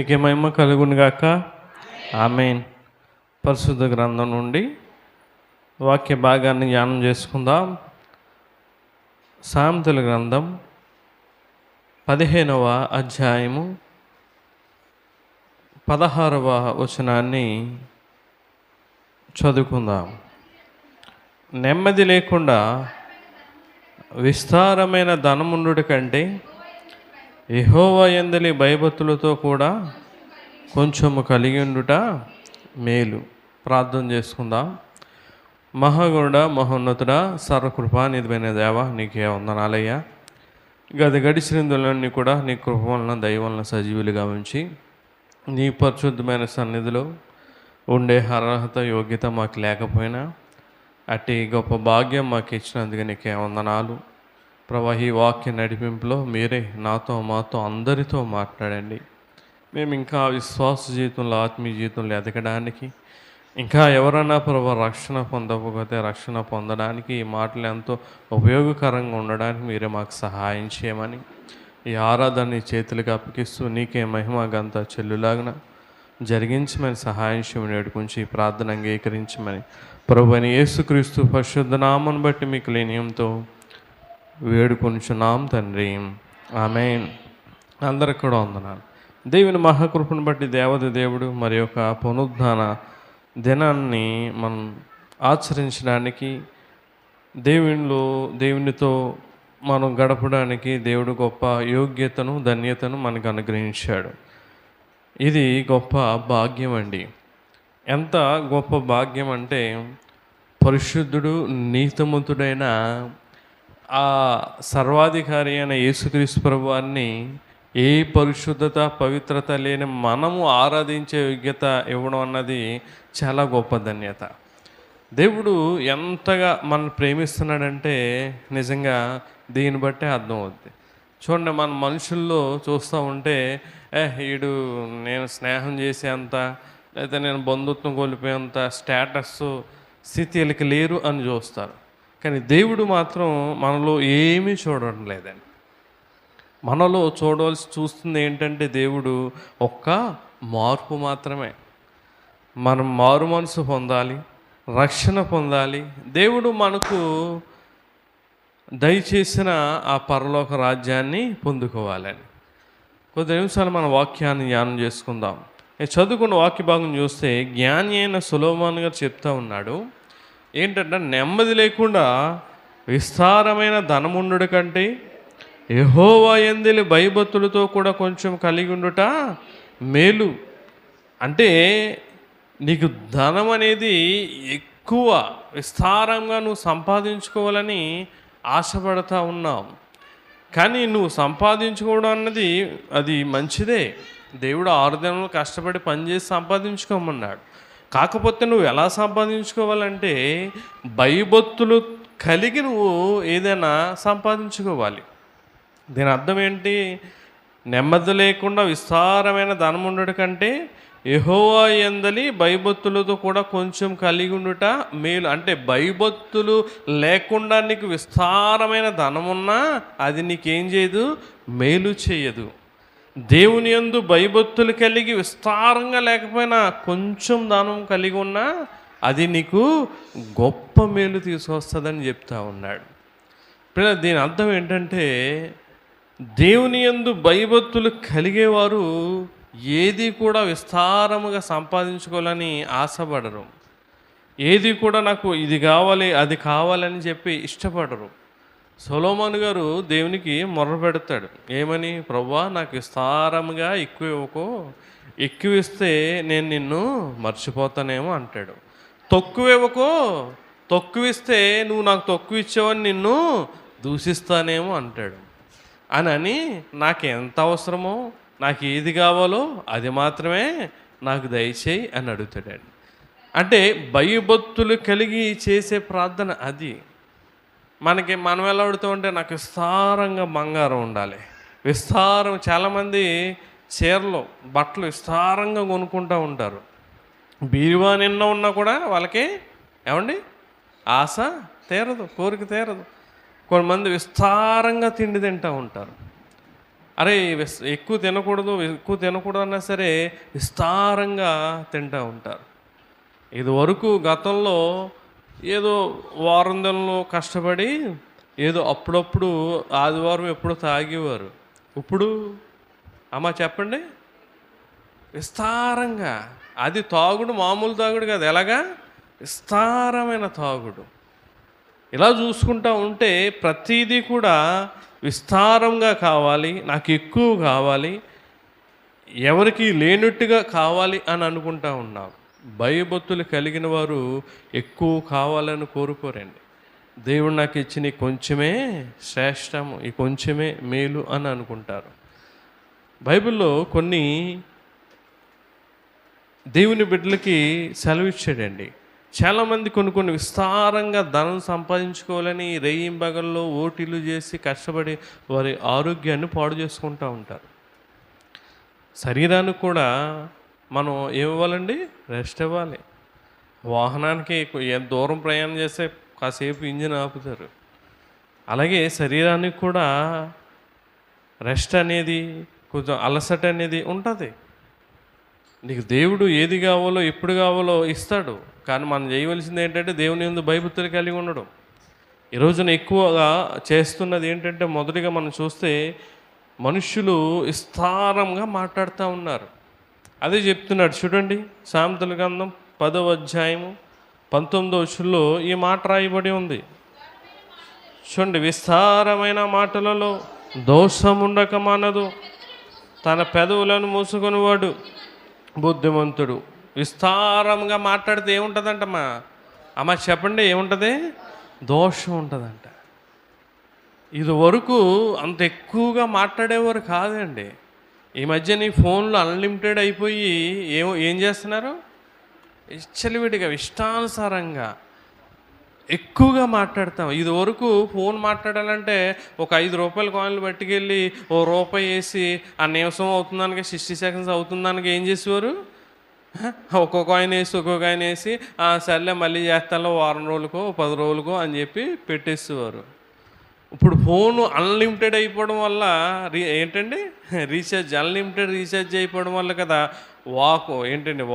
దేవునికి మహిమ కలుగును గాక. ఆమేన్. పరిశుద్ధ గ్రంథం నుండి వాక్య భాగాన్ని ధ్యానం చేసుకుందాం. సామెతల గ్రంథం 15వ అధ్యాయము 16వ వచనాన్ని చదువుకుందాం. నెమ్మది లేకుండా విస్తారమైన ధనముండుట కంటే యెహోవా యందలి భయభక్తులతో కూడా కొంచెము కలిగి ఉండుట మేలు. ప్రార్థన చేసుకుందాం. మహాగణుడా, మహోన్నతుడా, సర్వకృపానిధివైన దేవా, నీకే వందనాలయ్యా. గడిచినందులన్నీ కూడా నీ కృప వలన దయ వలన సజీవులుగా ఉంచి నీ పరిశుద్ధమైన సన్నిధిలో ఉండే అర్హత యోగ్యత మాకు లేకపోయినా అట్టి గొప్ప భాగ్యం మాకు ఇచ్చినందుకు నీకే వందనాలు. ప్రభా, ఈ వాక్య నడిపింపులో మీరే నాతో మాతో అందరితో మాట్లాడండి. మేము ఇంకా విశ్వాస జీవితంలో ఆత్మీయ జీవితంలో ఎదగడానికి, ఇంకా ఎవరైనా ప్రభా రక్షణ పొందకపోతే రక్షణ పొందడానికి ఈ మాటలు ఎంతో ఉపయోగకరంగా ఉండడానికి మీరే మాకు సహాయం చేయమని ఈ ఆరాధనని చేతులకు అప్పగిస్తూ నీకే మహిమ గంత చెల్లులాగిన జరిగించమని సహాయం చేయమని వేడుకుంచి ఈ ప్రార్థన అంగీకరించమని ప్రభువైన యేసుక్రీస్తు పరిశుద్ధ నామమును బట్టి మీకు లేనియంతో వేడుకొనుచున్నాం తండ్రి. ఆమేన్. అందరికి కూడా వందనాలు. దేవుని మహాకృపను బట్టి దేవత దేవుడు మరి యొక్క పునరుద్ధాన దినాన్ని మనం ఆచరించడానికి, దేవునితో మనం గడపడానికి దేవుడు గొప్ప యోగ్యతను ధన్యతను మనకు అనుగ్రహించాడు. ఇది గొప్ప భాగ్యం అండి. ఎంత గొప్ప భాగ్యం అంటే, పరిశుద్ధుడు నీతిమంతుడైన ఆ సర్వాధికారి అయిన యేసుక్రీస్తు ప్రభువాన్ని ఏ పరిశుద్ధత పవిత్రత లేని మనము ఆరాధించే యోగ్యత ఇవ్వడం అన్నది చాలా గొప్ప ధన్యత. దేవుడు ఎంతగా మనం ప్రేమిస్తున్నాడంటే నిజంగా దీన్ని బట్టే అర్థమవుద్ది. చూడండి, మన మనుషుల్లో చూస్తూ ఉంటే వీడు నేను స్నేహం చేసేంత లేదా నేను బంధుత్వం కోల్పోయేంత స్టేటస్ స్థితికి లేరు అని చూస్తారు. కానీ దేవుడు మాత్రం మనలో ఏమీ చూడడం లేదండి. మనలో చూస్తుంది ఏంటంటే దేవుడు ఒక్క మార్పు మాత్రమే. మనం మారు మనసు పొందాలి, రక్షణ పొందాలి, దేవుడు మనకు దయచేసిన ఆ పరలోక రాజ్యాన్ని పొందుకోవాలని. కొద్ది నిమిషాలు మన వాక్యాన్ని ధ్యానం చేసుకుందాం. చదువుకున్న వాక్య భాగం చూస్తే జ్ఞాని అయిన సొలొమోను గారు చెప్తా ఉన్నాడు ఏంటంటే, నెమ్మది లేకుండా విస్తారమైన ధనముండుట కంటే యెహోవా యందలి భయభక్తులతో కూడా కొంచెం కలిగి ఉండుట మేలు. అంటే నీకు ధనం అనేది ఎక్కువ విస్తారంగా నువ్వు సంపాదించుకోవాలని ఆశపడతా ఉన్నావు. కానీ నువ్వు సంపాదించుకోవడం అన్నది అది మంచిదే. దేవుడు 6 దినాలు కష్టపడి పనిచేసి సంపాదించుకోమన్నాడు. కాకపోతే నువ్వు ఎలా సంపాదించుకోవాలంటే భయభక్తులు కలిగి నువ్వు ఏదైనా సంపాదించుకోవాలి. దీని అర్థం ఏంటి? నెమ్మది లేకుండా విస్తారమైన ధనం ఉండడం కంటే యెహోవా యందలి భయభక్తులతో కూడా కొంచెం కలిగి ఉండుట మేలు. అంటే భయభక్తులు లేకుండా నీకు విస్తారమైన ధనం ఉన్నా అది నీకేం చేయదు, మేలు చేయదు. దేవుని యందు భయభక్తులు కలిగి విస్తారంగా లేకపోయినా కొంచెం ధనం కలిగి ఉన్నా అది నీకు గొప్ప మేలు తీసుకొస్తుందని చెప్తా ఉన్నాడు. దీని అర్థం ఏంటంటే, దేవుని యందు భయభక్తులు కలిగేవారు ఏది కూడా విస్తారముగా సంపాదించుకోవాలని ఆశపడరు. ఏది కూడా నాకు ఇది కావాలి అది కావాలని చెప్పి ఇష్టపడరు. సొలొమోను గారు దేవునికి మొర్ర పెడతాడు. ఏమని? ప్రభువా, నాకు విస్తారముగా ఎక్కువ ఇవ్వకో, ఎక్కువ ఇస్తే నేను నిన్ను మర్చిపోతానేమో అంటాడు. తక్కువ ఇవ్వకో, తక్కువ ఇస్తే నువ్వు నాకు తక్కువ ఇచ్చావని నిన్ను దూషిస్తానేమో అంటాడు. అని నాకు ఎంత అవసరమో, నాకు ఏది కావాలో అది మాత్రమే నాకు దయచేయి అని అడుగుతాడు. అంటే భయభక్తులు కలిగి చేసే ప్రార్థన అది. మనం ఎలా అడుగుతూ ఉంటే నాకు విస్తారంగా బంగారం ఉండాలి, విస్తారం. చాలామంది చీరలు బట్టలు విస్తారంగా కొనుక్కుంటూ ఉంటారు. బీరువా నిన్న ఉన్నా కూడా వాళ్ళకి ఏమండి ఆశ తీరదు, కోరిక తీరదు. కొంతమంది విస్తారంగా తిండి తింటూ ఉంటారు. అరే ఎక్కువ తినకూడదు, ఎక్కువ తినకూడదు అన్నా సరే విస్తారంగా తింటూ ఉంటారు. ఇది వరకు గతంలో ఏదో వారం దినంలో కష్టపడి ఏదో అప్పుడప్పుడు ఆదివారం ఎప్పుడో తాగేవారు. ఇప్పుడు అమ్మ చెప్పండి, విస్తారంగా. అది తాగుడు మామూలు తాగుడు కాదు, ఎలాగా విస్తారమైన తాగుడు. ఇలా చూసుకుంటూ ఉంటే ప్రతిదీ కూడా విస్తారంగా కావాలి, నాకు ఎక్కువ కావాలి, ఎవరికి లేనట్టుగా కావాలి అని అనుకుంటా ఉన్నాం. భయభక్తులు కలిగిన వారు ఎక్కువ కావాలని కోరుకోరండి. దేవుడు నాకు ఇచ్చిన కొంచెమే శ్రేష్టము, ఈ కొంచెమే మేలు అని అనుకుంటారు. బైబిల్లో కొన్ని దేవుని బిడ్డలకి సెలవిచ్చాడండి. చాలామంది కొన్ని విస్తారంగా ధనం సంపాదించుకోవాలని రేయింబగల్లో ఓటీలు చేసి కష్టపడి వారి ఆరోగ్యాన్ని పాడు చేసుకుంటూ ఉంటారు. శరీరానికి కూడా మనం ఏమివ్వాలండి? రెస్ట్ ఇవ్వాలి. వాహనానికి ఎంత దూరం ప్రయాణం చేస్తే కాసేపు ఇంజిన్ ఆపుతారు. అలాగే శరీరానికి కూడా రెస్ట్ అనేది, కొంచెం అలసట అనేది ఉంటుంది. నీకు దేవుడు ఏది కావాలో ఎప్పుడు కావాలో ఇస్తాడు. కానీ మనం చేయవలసింది ఏంటంటే దేవుని యందు భయభక్తులు కలిగి ఉండడం. ఈ రోజున ఎక్కువగా చేస్తున్నది ఏంటంటే, మొదటిగా మనం చూస్తే మనుష్యులు విస్తారంగా మాట్లాడుతూ ఉన్నారు. అదే చెప్తున్నాడు చూడండి, సామెతల గ్రంథం 10వ అధ్యాయము 19వ వచనంలో ఈ మాట రాయబడి ఉంది. చూడండి, విస్తారమైన మాటలలో దోషముండక మానదు, తన పెదవులను మూసుకొనివాడు బుద్ధిమంతుడు. విస్తారంగా మాట్లాడితే ఏముంటుందంటమ్మా? అమ్మ చెప్పండి, ఏముంటుంది? దోషం ఉంటుందంట. ఇది వరకు అంత ఎక్కువగా మాట్లాడేవారు కాదండి. ఈ మధ్య నీ ఫోన్లో అన్లిమిటెడ్ అయిపోయి ఏం చేస్తున్నారు? విచ్చలవిడిగా ఇష్టానుసారంగా ఎక్కువగా మాట్లాడతాం. ఇది వరకు ఫోన్ మాట్లాడాలంటే ఒక 5 రూపాయల కాయిన్లు పట్టుకెళ్ళి ఓ రూపాయి వేసి ఆ నిమిషం అవుతుందానికి 60 సెకండ్స్ అవుతుందానికి ఏం చేసేవారు? ఒక్కొక్క కాయిన్ వేసి సర్లే మళ్ళీ చేస్తాలో వారం రోజులకో 10 రోజులకో అని చెప్పి పెట్టేసేవారు. ఇప్పుడు ఫోను అన్లిమిటెడ్ అయిపోవడం వల్ల ఏంటండి, రీఛార్జ్ అన్లిమిటెడ్ రీఛార్జ్ అయిపోవడం వల్ల కదా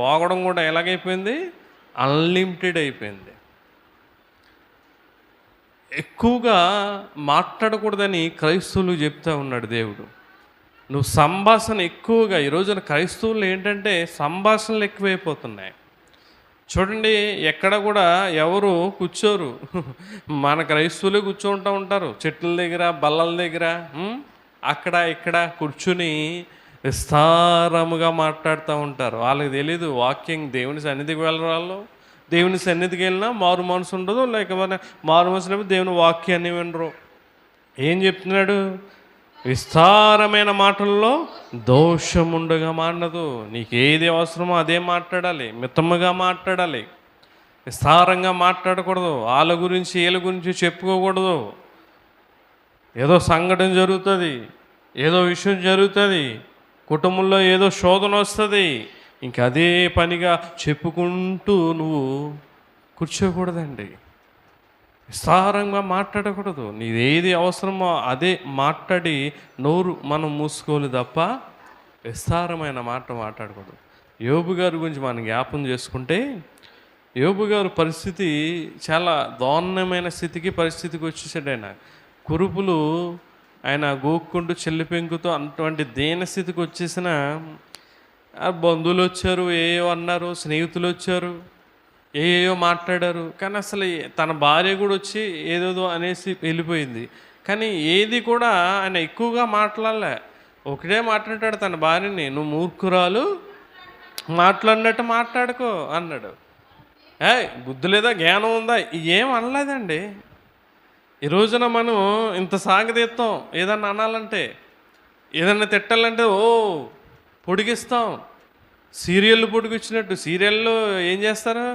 వాగడం కూడా ఎలాగైపోయింది? అన్లిమిటెడ్ అయిపోయింది. ఎక్కువగా మాట్లాడకూడదని క్రైస్తవులు చెప్తా ఉన్నాడు దేవుడు. నువ్వు సంభాషణ ఎక్కువగా, ఈ రోజున క్రైస్తవులు ఏంటంటే సంభాషణలు ఎక్కువైపోతున్నాయి. చూడండి, ఎక్కడ కూడా ఎవరు కూర్చోరు. మన క్రైస్తవులే కూర్చోంటూ ఉంటారు చెట్ల దగ్గర, బల్లల దగ్గర, అక్కడ ఇక్కడ కూర్చుని విస్తారముగా మాట్లాడుతూ ఉంటారు. వాళ్ళకి తెలీదు వాక్యం. దేవుని సన్నిధికి వెళ్ళరాళ్ళు, దేవుని సన్నిధికి వెళ్ళినా మారు మనసు ఉండదు, లేకపోతే మారు మనసు దేవుని వాక్యాన్ని వినరు. ఏం చెప్తున్నాడు? విస్తారమైన మాటల్లో దోషముండగా మానదు. నీకు ఏది అవసరమో అదే మాట్లాడాలి, మితముగా మాట్లాడాలి, విస్తారంగా మాట్లాడకూడదు. వాళ్ళ గురించి వీళ్ళ గురించి చెప్పుకోకూడదు. ఏదో సంఘటన జరుగుతుంది, ఏదో విషయం జరుగుతుంది, కుటుంబంలో ఏదో శోధన వస్తుంది, ఇంక అదే పనిగా చెప్పుకుంటూ నువ్వు కూర్చోకూడదండి. విస్తారంగా మాట్లాడకూడదు. నీదేది అవసరమో అదే మాట్లాడి నోరు మనం మూసుకోవాలి తప్ప విస్తారమైన మాట మాట్లాడకూడదు. యోబు గారి గురించి మనం జ్ఞాపం చేసుకుంటే, యోబు గారి పరిస్థితి చాలా దారుణమైన పరిస్థితికి వచ్చేసాడు. ఆయన కురుపులు ఆయన గోక్కుంటూ చెల్లి పెంకుతో అటువంటి దీనస్థితికి వచ్చేసిన బంధువులు వచ్చారు, ఏయో అన్నారు, స్నేహితులు వచ్చారు, ఏయో మాట్లాడారు. కానీ అసలు తన భార్య కూడా వచ్చి ఏదేదో అనేసి వెళ్ళిపోయింది. కానీ ఏది కూడా ఆయన ఎక్కువగా మాట్లాడలే. ఒకటే మాట్లాడాడు తన భార్యని, నువ్వు మూర్ఖురాలు, మాట్లాడినట్టు మాట్లాడుకో అన్నాడు. బుద్ధి లేదా, జ్ఞానం ఉందా? ఏం అనలేదండి. ఈ రోజున మనం ఇంత సాగదీస్తాం. ఏదన్నా అనాలంటే, ఏదన్నా తిట్టాలంటే పొడిగిస్తాం. సీరియళ్ళు పొడిగిచ్చినట్టు. సీరియల్లో ఏం చేస్తారు?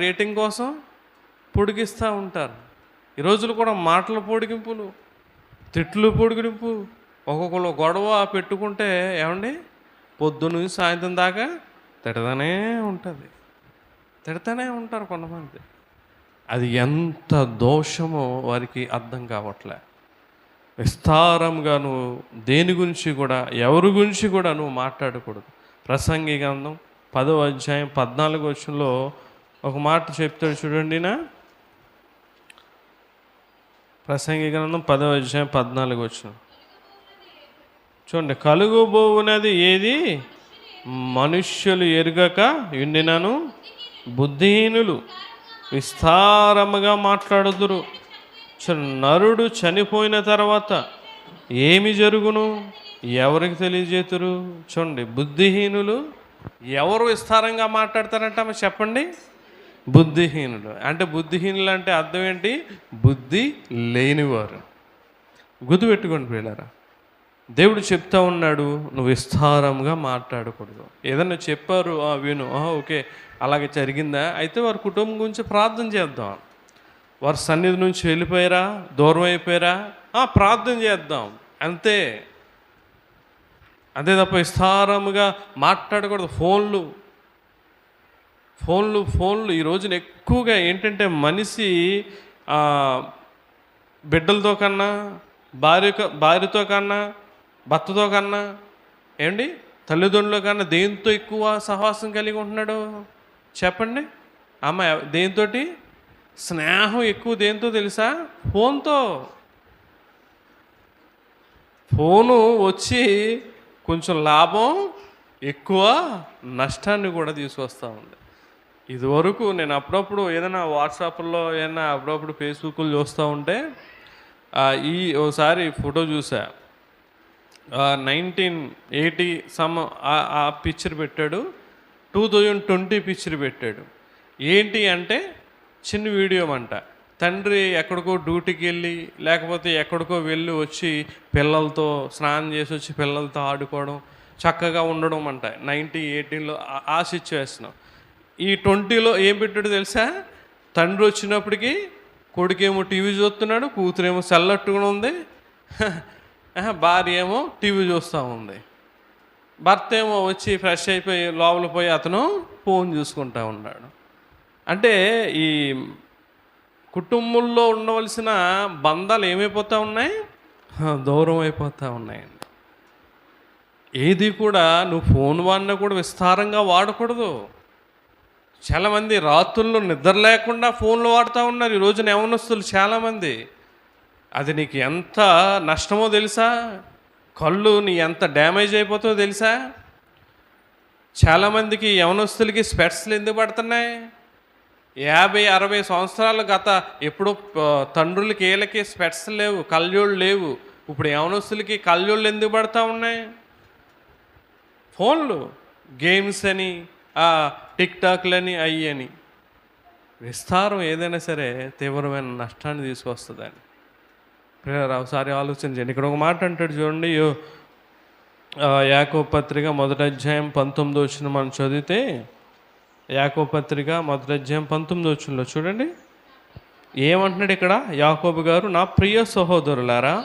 రేటింగ్ కోసం పొడిగిస్తూ ఉంటారు. ఈ రోజులు కూడా మాటల పొడిగింపులు, తిట్లు పొడిగింపు, ఒక్కొక్కరు గొడవ పెట్టుకుంటే ఏమండి పొద్దున్న సాయంత్రం దాకా తిడతానే ఉంటారు కొంతమంది. అది ఎంత దోషమో వారికి అర్థం కావట్లే. విస్తారంగా నువ్వు దేని గురించి కూడా, ఎవరి గురించి కూడా నువ్వు మాట్లాడకూడదు. ప్రసంగి గ్రంథం 10వ అధ్యాయం 14వ వచనంలో ఒక మాట చెప్తాడు చూడండి. ప్రసంగి గ్రంథం 10వ అధ్యాయం 14వ వచనం చూడండి. కలుగుబోవునది ఏది మనుష్యులు ఎరుగక ఉండినను బుద్ధిహీనులు విస్తారముగా మాట్లాడుదురు. నరుడు చనిపోయిన తర్వాత ఏమి జరుగును ఎవరికి తెలియజేతురు? చూడండి, బుద్ధిహీనులు ఎవరు విస్తారంగా మాట్లాడతారంట చెప్పండి? బుద్ధిహీనులు. అంటే బుద్ధిహీనులు అంటే అర్థం ఏంటి? బుద్ధి లేనివారు. గుర్తుపెట్టుకోండి ప్రియులారా, దేవుడు చెప్తా ఉన్నాడు, నువ్వు విస్తారంగా మాట్లాడకూడదు. ఏదన్నా చెప్పారు, విను, ఓకే అలాగే జరిగిందా, అయితే వారి కుటుంబం గురించి ప్రార్థన చేద్దాం. వారి సన్నిధి నుంచి వెళ్ళిపోయారా, దూరం అయిపోయారా, ప్రార్థన చేద్దాం, అంతే. అంతే తప్ప విస్తారముగా మాట్లాడకూడదు. ఫోన్లు ఈ రోజున ఎక్కువగా ఏంటంటే మనిషి బిడ్డలతో కన్నా, భార్యతో కన్నా, భర్తతో కన్నా, ఏంటి తల్లిదండ్రుల కన్నా దేంతో ఎక్కువ సహవాసం కలిగి ఉంటున్నాడు చెప్పండి? దేంతో స్నేహం ఎక్కువ? దేంతో తెలుసా? ఫోను వచ్చి కొంచెం లాభం ఎక్కువ, నష్టాన్ని కూడా తీసుకొస్తూ ఉంది. ఇదివరకు నేను అప్పుడప్పుడు ఏదైనా వాట్సాప్లో ఏదైనా అప్పుడప్పుడు ఫేస్బుక్లో చూస్తూ ఉంటే ఓసారి ఫోటో చూసా. 1980 ఆ పిక్చర్ పెట్టాడు, 2020 పిక్చర్ పెట్టాడు. ఏంటి అంటే చిన్న వీడియో అంట. తండ్రి ఎక్కడికో డ్యూటీకి వెళ్ళి లేకపోతే ఎక్కడికో వెళ్ళి వచ్చి పిల్లలతో స్నానం చేసి వచ్చి పిల్లలతో ఆడుకోవడం, చక్కగా ఉండడం అంట. 1918లో ఆ సిచ్యువేషన్. ఈ 20లో ఏం పెట్టాడు తెలుసా? తండ్రి వచ్చినప్పటికీ కొడుకేమో టీవీ చూస్తున్నాడు, కూతురేమో సెల్లట్టుకుని ఉంది, భార్య ఏమో టీవీ చూస్తూ ఉంది. భర్త ఏమో వచ్చి ఫ్రెష్ అయిపోయి లోపల పోయి అతను ఫోన్ చూసుకుంటూ ఉన్నాడు. అంటే ఈ కుటుంబంలో ఉండవలసిన బంధాలు ఏమైపోతూ ఉన్నాయి? దూరం అయిపోతూ ఉన్నాయండి. ఏది కూడా నువ్వు ఫోన్ వాడినా కూడా విస్తారంగా వాడకూడదు. చాలామంది రాత్రుల్లో నిద్ర లేకుండా ఫోన్లు వాడుతూ ఉన్నారు ఈ రోజున యవ్వనస్తులు చాలామంది. అది నీకు ఎంత నష్టమో తెలుసా? కళ్ళు నీ ఎంత డ్యామేజ్ అయిపోతుందో తెలుసా? చాలామందికి యవ్వనస్తులకి స్పెట్స్లు ఎందుకు పడుతున్నాయి? 50-60 సంవత్సరాలు ఎప్పుడు తండ్రులకి ఏళ్ళకి స్పెట్స్ లేవు, కళ్ళజోళ్ళు లేవు. ఇప్పుడు యవ్వనస్తులకి కళ్ళజోళ్ళు ఎందుకు పడుతూ ఉన్నాయి? ఫోన్లు, గేమ్స్ అని, టిక్ టాక్లని, అయ్యి అని. విస్తారం ఏదైనా సరే తీవ్రమైన నష్టాన్ని తీసుకొస్తుందండి. ఒకసారి ఆలోచించండి. ఇక్కడ ఒక మాట అంటాడు చూడండి, యాకోబు పత్రిక 1వ అధ్యాయం 19వ వచనం మనం చదివితే, యాకోబు పత్రిక 1వ అధ్యాయం 19వ వచనంలో చూడండి ఏమంటున్నాడు ఇక్కడ యాకోబు గారు. నా ప్రియ సహోదరులారా,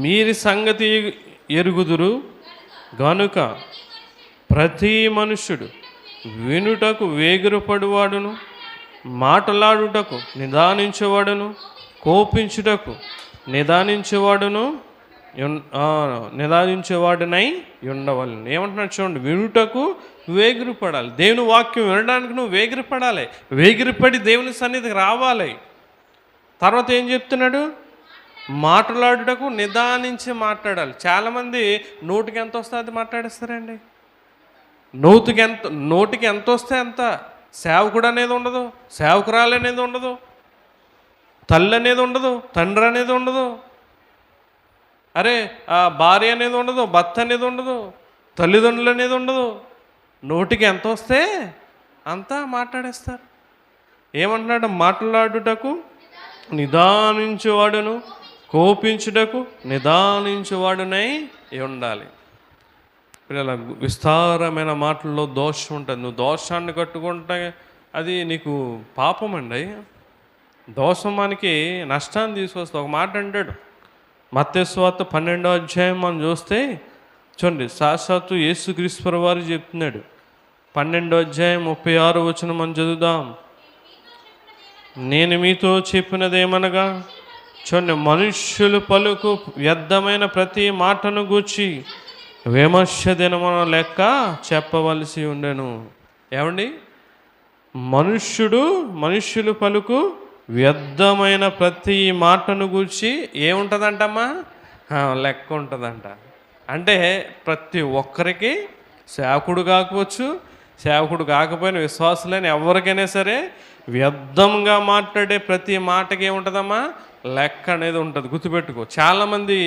మీరి సంగతి ఎరుగుదురు గనుక ప్రతి మనుష్యుడు వినుటకు వేగిరపడువాడును, మాట్లాడుటకు నిదానించేవాడును, కోపించుటకు నిదానించేవాడునై ఉండవలను. ఏమంటున్నాడు చూడండి, వినుటకు వేగిరపడాలి. దేవుని వాక్యం వినడానికి నువ్వు వేగిరపడాలి, వేగిరపడి దేవుని సన్నిధికి రావాలి. తర్వాత ఏం చెప్తున్నాడు? మాట్లాడుటకు నిదానించి మాట్లాడాలి. చాలామంది నోటికి ఎంత వస్తే అది మాట్లాడేస్తారండి. నోటికి ఎంత వస్తే అంత. సేవకుడు అనేది ఉండదు, సేవకురాలు అనేది ఉండదు, తల్లి అనేది ఉండదు, తండ్రి అనేది ఉండదు, భార్య అనేది ఉండదు, భర్త అనేది ఉండదు, తల్లిదండ్రులు అనేది ఉండదు. నోటికి ఎంత వస్తే అంతా మాట్లాడేస్తారు. ఏమంటున్నాడు? మాట్లాడుటకు నిదానించేవాడును, కోపించుటకు నిదానించేవాడునై ఉండాలి. పిల్లల విస్తారమైన మాటల్లో దోషం ఉంటుంది. నువ్వు దోషాన్ని కట్టుకుంటే అది నీకు పాపం అండి. దోషం మనకి నష్టాన్ని తీసుకొస్తుంది. ఒక మాట అంటాడు మత్తయి సువార్త 12వ అధ్యాయం మనం చూస్తే చూడండి, సాక్షాత్తు యేసుక్రీస్తు వారు చెప్తున్నాడు. 12వ అధ్యాయం 36వ వచనం మనం చదువుదాం. నేను మీతో చెప్పినదేమనగా చూడండి, మనుష్యులు పలుకు వ్యర్థమైన ప్రతి మాటను గూర్చి విమర్శ దినమున లెక్క చెప్పవలసి ఉండెను. ఏమండి, మనుష్యులు పలుకు వ్యర్థమైన ప్రతి మాటను గూర్చి ఏముంటుందంటమ్మా? లెక్క ఉంటుందంట. అంటే ప్రతి ఒక్కరికి, సేవకుడు కాకపోవచ్చు, సేవకుడు కాకపోయిన విశ్వాసులైన ఎవరికైనా సరే వ్యర్థంగా మాట్లాడే ప్రతి మాటకి ఏముంటుందమ్మా? లెక్క అనేది ఉంటుంది. గుర్తుపెట్టుకో. చాలామంది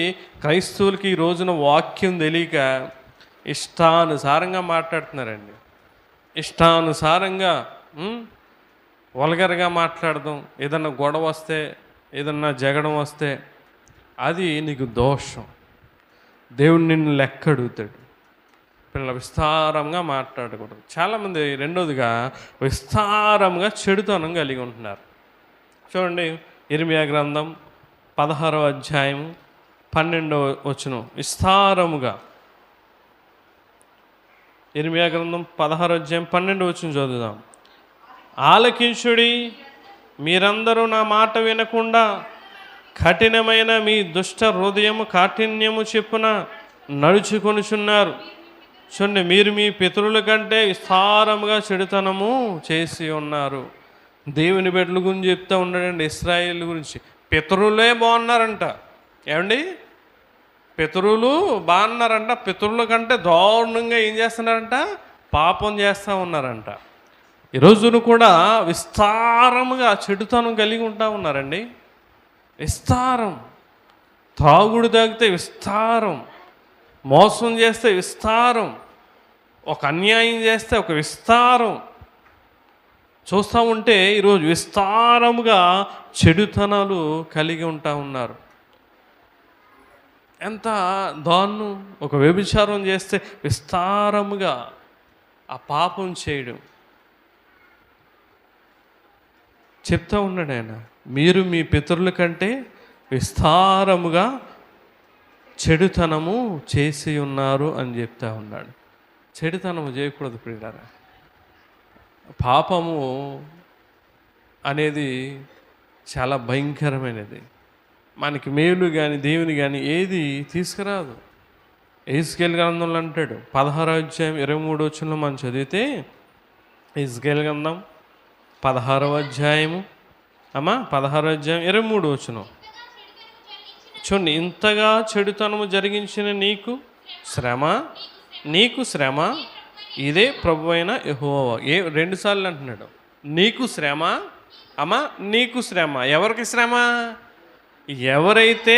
క్రైస్తవులకి ఈ రోజున వాక్యం తెలియక ఇష్టానుసారంగా మాట్లాడుతున్నారండి. ఇష్టానుసారంగా వల్గర్గా మాట్లాడదాం. ఏదన్నా గొడవ వస్తే, ఏదన్నా జగడం వస్తే అది నీకు దోషం. దేవుడు నిన్ను లెక్క అడుగుతాడు. పిల్లల విస్తారంగా మాట్లాడకూడదు. చాలామంది రెండోదిగా విస్తారంగా చెడుతనం కలిగి ఉంటున్నారు. చూడండి, ఇర్మియా గ్రంథం 16వ అధ్యాయం 12వ వచనం. విస్తారముగా ఇర్మియా గ్రంథం 16వ అధ్యాయం 12వ వచనం చదువుదాం. ఆలకించుడి, మీరందరూ నా మాట వినకుండా కఠినమైన మీ దుష్ట హృదయము కాఠిన్యము చెప్పున నడుచుకొనుచున్నారు. చూడండి, మీరు మీ పితరుల కంటే విస్తారముగా చెడుతనము చేసి ఉన్నారు. దేవుని బిడ్డల గురించి చెప్తూ ఉన్నాడండి. ఇశ్రాయేల్ గురించి పితరులే బాగున్నారంట. ఏమండి, పితరులు బాగున్నారంట. పితరుల కంటే దారుణంగా ఏం చేస్తున్నారంట? పాపం చేస్తూ ఉన్నారంట. ఈరోజును కూడా విస్తారముగా చెడుతనం కలిగి ఉంటా ఉన్నారండి. విస్తారం. త్రాగుడు తాగితే విస్తారం, మోసం చేస్తే విస్తారం, ఒక అన్యాయం చేస్తే ఒక విస్తారం. చూస్తూ ఉంటే ఈరోజు విస్తారముగా చెడుతనాలు కలిగి ఉంటా ఉన్నారు. ఎంత దారుణం! ఒక వ్యభిచారం చేస్తే విస్తారముగా ఆ పాపం చేయడం. చెప్తా ఉన్నాడు ఆయన, మీరు మీ పితరుల కంటే విస్తారముగా చెడుతనము చేసి ఉన్నారు అని చెప్తా ఉన్నాడు. చెడుతనము చేయకూడదు ప్రియులారా. పాపము అనేది చాలా భయంకరమైనది. మనకి మేలు కానీ దేవుని కానీ ఏది తీసుకురాదు. ఎహెజ్కేలు గ్రంథంలో అంటాడు, 16వ అధ్యాయం 23వ వచనంలో మనం చదివితే, ఎహెజ్కేలు గ్రంథం 16వ అధ్యాయము 16వ అధ్యాయం 23వ వచనం చూడండి. ఇంతగా చెడుతనము జరిగించిన నీకు శ్రమ, ఇదే ప్రభువైన యెహోవా. 2 సార్లు అంటున్నాడు, నీకు శ్రమ, నీకు శ్రమ. ఎవరికి శ్రమ? ఎవరైతే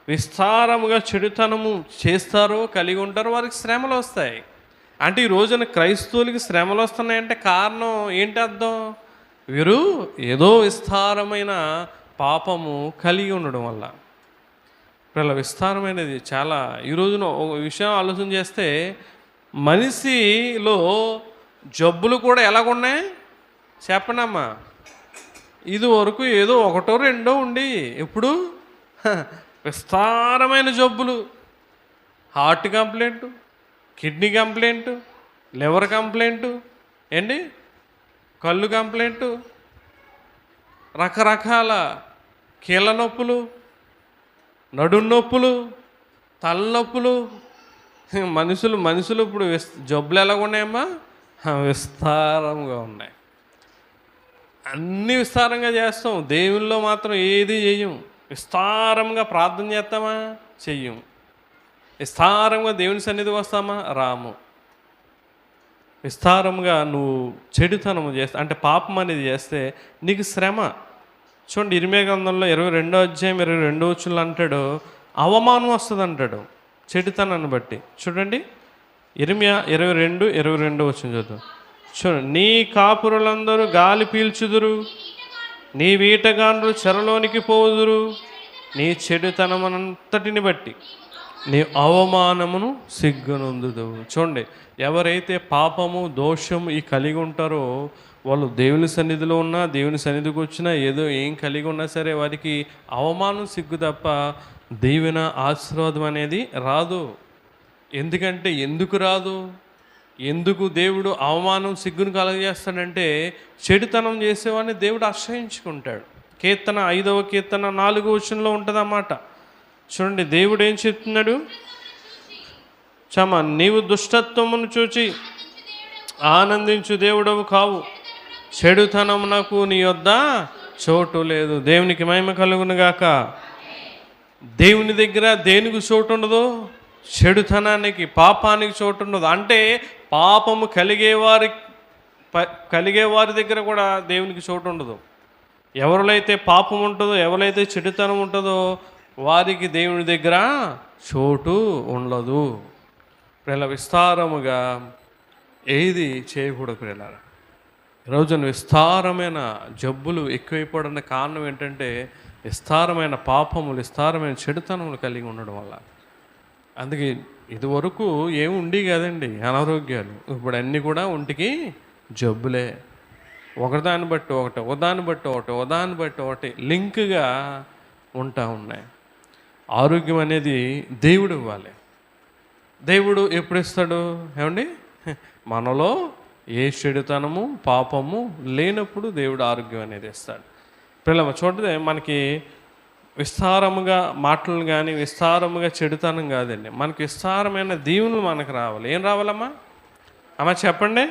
విస్తారముగా చెడుతనము చేస్తారో, కలిగి ఉంటారో వారికి శ్రమలు వస్తాయి. అంటే ఈ రోజున క్రైస్తవులకి శ్రమలు వస్తున్నాయంటే కారణం ఏంటి? అర్థం, వీరు ఏదో విస్తారమైన పాపము కలిగి ఉండడం వల్ల. ఇలా విస్తారమైనది చాలా. ఈ రోజున ఒక విషయం ఆలోచన చేస్తే, మనిషిలో జబ్బులు కూడా ఎలాగున్నాయి చెప్పనమ్మా. ఇది వరకు ఏదో ఒకటో రెండో ఉండి, ఇప్పుడు విస్తారమైన జబ్బులు. Heart complaint, kidney complaint, liver complaint, ఏంటి కళ్ళు కంప్లైంట్, రకరకాల కీళ్ళ నొప్పులు, నడుం నొప్పులు, తలనొప్పులు. మనుషులు ఇప్పుడు జబ్బులు ఎలాగ ఉన్నాయమ్మా? విస్తారంగా ఉన్నాయి. అన్నీ విస్తారంగా చేస్తాం. దేవుల్లో మాత్రం ఏది చెయ్యం. విస్తారంగా ప్రార్థన చేస్తామా? చెయ్యం. విస్తారంగా దేవుని సన్నిధికి వస్తామా? రాము. విస్తారంగా నువ్వు చెడుతనము చేస్తే, అంటే పాపం అనేది చేస్తే నీకు శ్రమ. చూడండి, ఇర్మియా గ్రంథంలో 22వ అధ్యాయం 22వ వచనంలో అంటాడు, అవమానం వస్తుంది అంటాడు చెడుతనాన్ని బట్టి. చూడండి, ఇర్మియా 22 వచనం చదువు. చూడండి, నీ కాపురులందరూ గాలి పీల్చుదురు, నీ వీటగాండ్రు చెరలోనికి పోదురు, నీ చెడుతనమంతటిని బట్టి నీ అవమానమును సిగ్గునందుదువు. చూడండి, ఎవరైతే పాపము దోషము ఈ కలిగి ఉంటారో వాళ్ళు దేవుని సన్నిధిలో ఉన్నా, దేవుని సన్నిధికి వచ్చినా, ఏం కలిగి ఉన్నా సరే వారికి అవమానం, సిగ్గు తప్ప దీవెన, ఆశీర్వాదం అనేది రాదు. ఎందుకంటే ఎందుకు రాదు? ఎందుకు దేవుడు అవమానం, సిగ్గును కలగజేస్తాడంటే చెడుతనం చేసేవాడిని దేవుడు ఆశ్రయించుకుంటాడు. కీర్తన 5వ కీర్తన 4వ వచనంలో ఉంటుందన్నమాట. చూడండి, దేవుడు ఏం చెప్తున్నాడు? నీవు దుష్టత్వమును చూచి ఆనందించు దేవుడవు కావు, చెడుతనమునకు నీ యొద్ద చోటు లేదు. దేవునికి మహిమ కలుగును గాక. దేవుని దగ్గర దేనికి చోటు ఉండదు? చెడుతనానికి, పాపానికి చోటు ఉండదు. అంటే పాపము కలిగేవారి దగ్గర కూడా దేవునికి చోటు ఉండదు. ఎవరిలైతే పాపం ఉంటుందో, ఎవరైతే చెడుతనం ఉంటుందో వారికి దేవుని దగ్గర చోటు ఉండదు. ప్రియుల, విస్తారముగా ఏది చేయకూడదు. ప్రియుల, ఈరోజున విస్తారమైన జబ్బులు ఎక్కువైపోవడానికి కారణం ఏంటంటే విస్తారమైన పాపములు, విస్తారమైన చెడుతనములు కలిగి ఉండడం వల్ల. అందుకే ఇదివరకు ఏమి ఉండి కదండి అనారోగ్యాలు, ఇప్పుడు అన్నీ కూడా ఒంటికి జబ్బులే. ఒకదాన్ని బట్టి ఒకటి, ఒకదాన్ని బట్టి ఒకటి, ఒకదాన్ని బట్టి ఒకటి లింక్గా ఉంటా ఉన్నాయి. ఆరోగ్యం అనేది దేవుడు ఇవ్వాలి. దేవుడు ఎప్పుడు ఇస్తాడు? ఏమండి, మనలో ఏ చెడుతనము, పాపము లేనప్పుడు దేవుడు ఆరోగ్యం అనేది ఇస్తాడు. పిల్లల చూడదే, మనకి విస్తారముగా మాటలు కానీ విస్తారముగా చెడుతనం కాదండి, మనకి విస్తారమైన దీవులు మనకు రావాలి. ఏం రావాలమ్మా? అమ్మ చెప్పండి.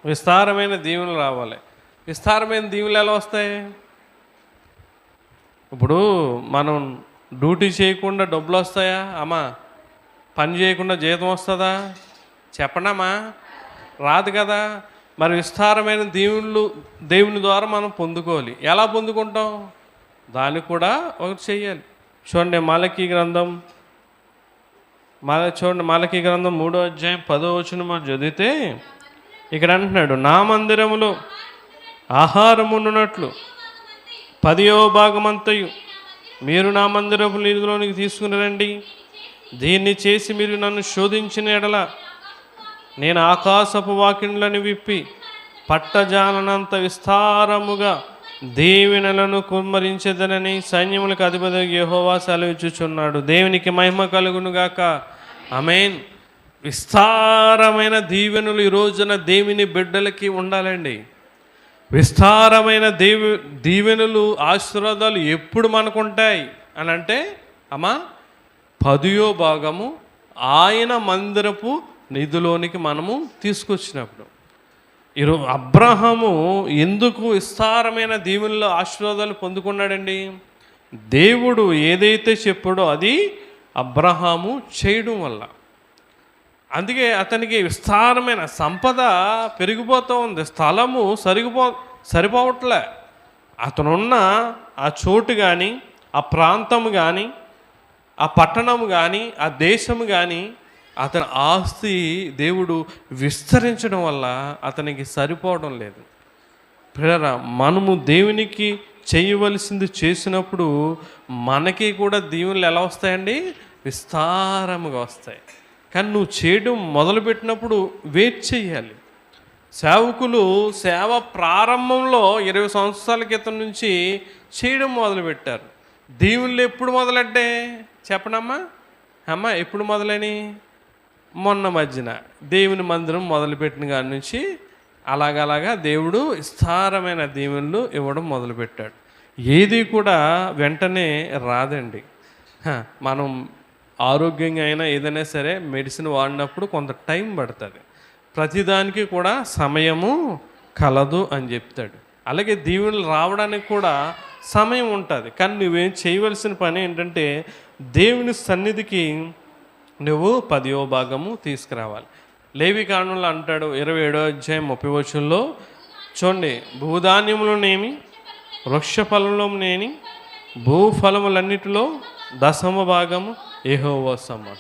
విస్తారమైన దీవులు రావాలి. విస్తారమైన దీవులు ఎలా వస్తాయి? ఇప్పుడు మనం డ్యూటీ చేయకుండా డబ్బులు వస్తాయా అమ్మా? పని చేయకుండా జీతం వస్తుందా? చెప్పండమ్మా, రాదు కదా. మరి విస్తారమైన దేవుని ద్వారా మనం పొందుకోవాలి. ఎలా పొందుకుంటాం? దాన్ని కూడా ఒకటి చెయ్యాలి. చూడండి, మలకీ గ్రంథం 3వ అధ్యాయం 10వ వచనం మనం చదివితే ఇక్కడ అంటున్నాడు, నా మందిరములో ఆహారమున్నట్లు 10వ భాగమంతయు మీరు నా మందిరపు నిధిలోనికి తీసుకుని రండి. దీన్ని చేసి మీరు నన్ను శోధించిన ఎడల నేను ఆకాశపు వాకిండ్లను విప్పి పట్టజాలనంత విస్తారముగా దీవెనలను కుమ్మరించదనని సైన్యములకు అధిపతి యెహోవా సెలవిచ్చుచున్నాడు. దేవునికి మహిమ కలుగును గాక. ఆమేన్. విస్తారమైన దీవెనలు ఈ రోజున దేవుని బిడ్డలకి ఉండాలండి. విస్తారమైన దీవెనలు, ఆశీర్వాదాలు ఎప్పుడు మనకుంటాయి అని అంటే అమ్మా, 10వ భాగము ఆయన మందిరపు నిధిలోనికి మనము తీసుకొచ్చినప్పుడు. ఈరోజు అబ్రహాము ఎందుకు విస్తారమైన దీవెనలు, ఆశీర్వాదాలు పొందుకున్నాడండి? దేవుడు ఏదైతే చెప్పాడో అది అబ్రహాము చేయడం వల్ల. అందుకే అతనికి విస్తారమైన సంపద పెరిగిపోతూ ఉంది. స్థలము సరిపోవట్లే. అతనున్న ఆ చోటు కానీ, ఆ ప్రాంతం కానీ, ఆ పట్టణం కానీ, ఆ దేశం కానీ, అతని ఆస్తి దేవుడు విస్తరించడం వల్ల అతనికి సరిపోవడం లేదు. ప్రియరా, మనము దేవునికి చేయవలసింది చేసినప్పుడు మనకి కూడా దీవెనలు ఎలా వస్తాయండి? విస్తారముగా వస్తాయి. కానీ నువ్వు చేయడం మొదలుపెట్టినప్పుడు వెయిట్ చేయాలి. సేవకులు సేవ ప్రారంభంలో 20 సంవత్సరాల క్రితం నుంచి చేయడం మొదలుపెట్టారు. దీవెనలు ఎప్పుడు మొదలెట్టే చెప్పనమ్మా? అమ్మ ఎప్పుడు మొదలని? మొన్న మధ్యన దేవుని మందిరం మొదలుపెట్టిన కాడి నుంచి అలాగలాగా దేవుడు విస్తారమైన దీవెనలు ఇవ్వడం మొదలుపెట్టాడు. ఏది కూడా వెంటనే రాదండి. మనం ఆరోగ్యంగా అయినా ఏదైనా సరే మెడిసిన్ వాడినప్పుడు కొంత టైం పడుతుంది. ప్రతిదానికి కూడా సమయము కలదు అని చెప్తాడు. అలాగే దీవెనలు రావడానికి కూడా సమయం ఉంటుంది. కానీ నువ్వేం చేయవలసిన పని ఏంటంటే దేవుని సన్నిధికి నువ్వు 10వ భాగము తీసుకురావాలి. లేవికాండంలో అంటాడు 27వ అధ్యాయం 30వ వచనంలో చూడండి, భూధాన్యములోనేమి వృక్ష ఫలంలోనేమి భూఫలములన్నిటిలో 10వ భాగము యెహోవా సొమ్ము,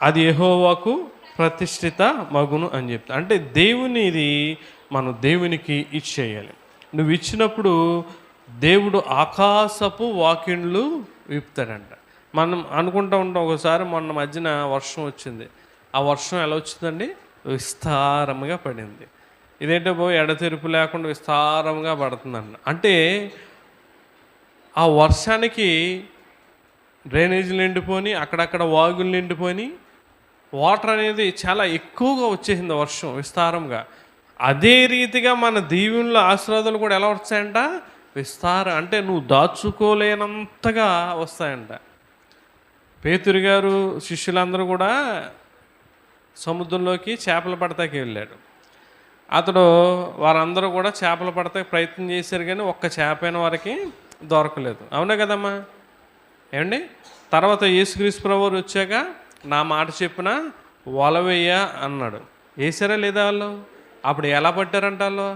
అది యెహోవాకు ప్రతిష్ఠిత మగును అని చెప్తా. అంటే దేవునిది మనం దేవునికి ఇచ్చేయాలి. నువ్వు ఇచ్చినప్పుడు దేవుడు ఆకాశపు వాకిండ్లు విప్పుతాడంట. మనం అనుకుంటూ ఉంటాం, ఒకసారి మొన్న మధ్యన వర్షం వచ్చింది. ఆ వర్షం ఎలా వచ్చిందండి? విస్తారంగా పడింది. ఇదేంటో పోయి ఎడతెరుపు లేకుండా విస్తారంగా పడుతుందండి. అంటే ఆ వర్షానికి డ్రైనేజీలు నిండిపోయి, అక్కడక్కడ వాగులు నిండిపోయి వాటర్ అనేది చాలా ఎక్కువగా వచ్చేసింది వర్షం విస్తారంగా. అదే రీతిగా మన దీవెనలు ఆశీర్వాదాలు కూడా ఎలా వస్తాయంట? అంటే నువ్వు దాచుకోలేనంతగా వస్తాయంట. పేతురు గారు శిష్యులందరూ కూడా సముద్రంలోకి చేపలు పడతాకి వెళ్ళాడు. వారందరూ కూడా చేపలు పడతాకి ప్రయత్నం చేశారు, కానీ ఒక్క చేపైన వారికి దొరకలేదు. అవునా కదమ్మా? ఏమండి? తర్వాత యేసుక్రీస్తు ప్రభువు వచ్చాక నా మాట చెప్పిన వల వేయ అన్నాడు. వేసారా లేదా వాళ్ళు? అప్పుడు ఎలా పట్టారంట వాళ్ళు?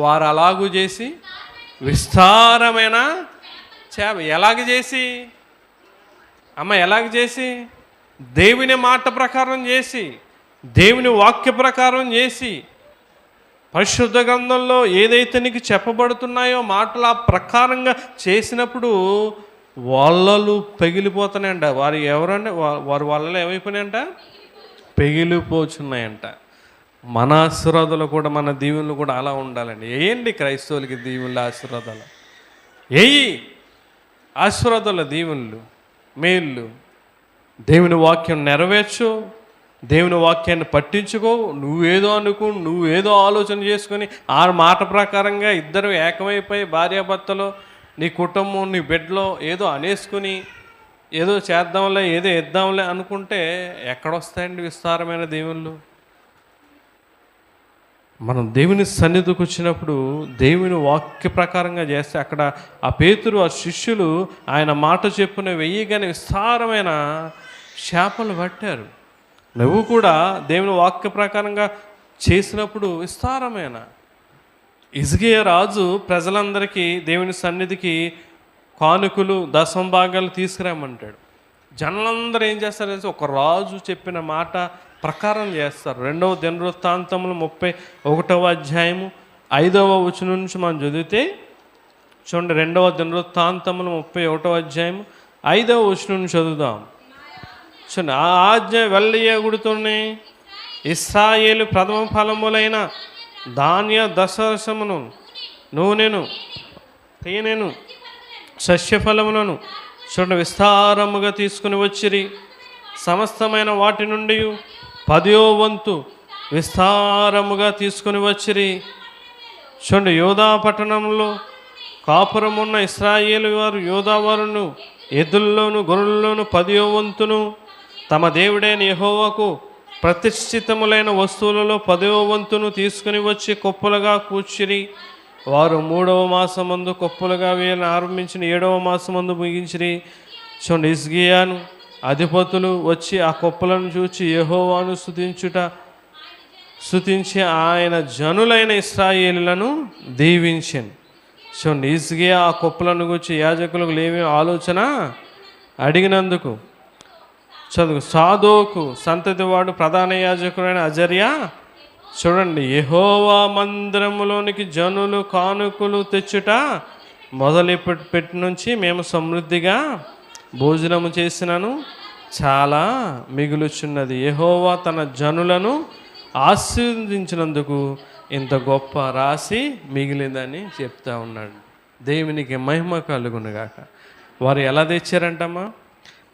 వారు అలాగూ చేసి విస్తారమైన చేప. ఎలాగ చేసి దేవుని మాట ప్రకారం చేసి, దేవుని వాక్య ప్రకారం చేసి, పరిశుద్ధ గ్రంథంలో ఏదైతే నీకు చెప్పబడుతున్నాయో మాటలు ఆ ప్రకారంగా చేసినప్పుడు వలలు పగిలిపోతున్నాయంట. వారు ఎవరంటే వారి వలలు ఏమైపోయినాయంట? పగిలిపోతున్నాయంట. మన ఆశీర్వాదాలు కూడా, మన దీవెనలు కూడా అలా ఉండాలండి. ఏంటి క్రైస్తవులకి దీవెనలు ఆశీర్వాదాలు? ఆశీర్వాదాల దీవెనలు, మేళ్ళు. దేవుని వాక్యం నెరవేర్చు, దేవుని వాక్యాన్ని పట్టించుకో. నువ్వేదో అనుకో, నువ్వేదో ఆలోచన చేసుకొని ఆ మాట ప్రకారంగా ఇద్దరు ఏకమైపోయి భార్యాభర్తలో, నీ కుటుంబం, నీ బిడ్డలో ఏదో అనేసుకుని ఏదో చేద్దాంలే, ఏదో ఇద్దాంలే అనుకుంటే ఎక్కడొస్తాయండి విస్తారమైన దీవెనలు? మనం దేవుని సన్నిధికి వచ్చినప్పుడు దేవుని వాక్య ప్రకారంగా చేస్తే, అక్కడ ఆ పేతురు, ఆ శిష్యులు ఆయన మాట చెప్పున వెయ్యగానే విస్తారమైన చేపలు పట్టారు. నువ్వు కూడా దేవుని వాక్య ప్రకారంగా చేసినప్పుడు విస్తారమైన. హిజ్కియా రాజు ప్రజలందరికీ దేవుని సన్నిధికి కానుకలు, దశంభాగాలు తీసుకురామంటాడు. జనులందరూ ఏం చేస్తారంటే ఒక రాజు చెప్పిన మాట ప్రకారం చేస్తారు. 2వ దినవృత్తాంతములు 31వ అధ్యాయము 5వ వచనం నుంచి మనం చదివితే చూడండి. 2వ దినవృత్తాంతములు 31వ అధ్యాయము 5వ వచనం నుంచి చదువుదాం. చూడండి. ఆ ఆజ్ఞ వెళ్ళయగుడుతోనే ఇశ్రాయేలు ప్రథమ ఫలములైన ధాన్య దశరసమును, నూనెను, తేనెను, సస్యఫలములను చూడండి విస్తారముగా తీసుకుని వచ్చిరి. సమస్తమైన వాటి నుండి 10వ వంతు విస్తారముగా తీసుకుని వచ్చిరి. చూడండి. యోధా పట్టణంలో కాపురమున్న ఇశ్రాయేలు వారు యోధావారును ఎద్దుల్లోను గొర్రెల్లోను 10వ వంతును, తమ దేవుడైన యెహోవాకు ప్రతిష్ఠితములైన వస్తువులలో 10వ వంతును తీసుకుని వచ్చి కొప్పులుగా కూర్చిరి. వారు 3వ మాసమందు కొప్పులుగా వేయాలని ఆరంభించిన 7వ మాసమందు ముగించిరి. చూడండి. హిజ్కియాను అధిపతులు వచ్చి ఆ కొప్పులను చూచి యెహోవాను స్తుతించి ఆయన జనులైన ఇశ్రాయేలులను దీవించెను. చూడండి. హిజ్కియా ఆ కొప్పులను గురించి యాజకులకు లేవి ఆలోచన అడిగినందుకు చదువు సాదోకు సంతతివాడు ప్రధాన యాజకుడైన అజర్యా చూడండి యెహోవా మందిరములోనికి జనులు కానుకలు తెచ్చుట మొదలుపెట్టి నుంచి మేము సమృద్ధిగా భోజనము చేసినను చాలా మిగులుచున్నది. యెహోవా తన జనులను ఆశీర్వదించినందుకు ఇంత గొప్ప రాశి మిగిలిందని చెప్తా ఉన్నాడు. దేవునికి మహిమ కలుగునుగాక. వారు ఎలా తెచ్చారంటమ్మా?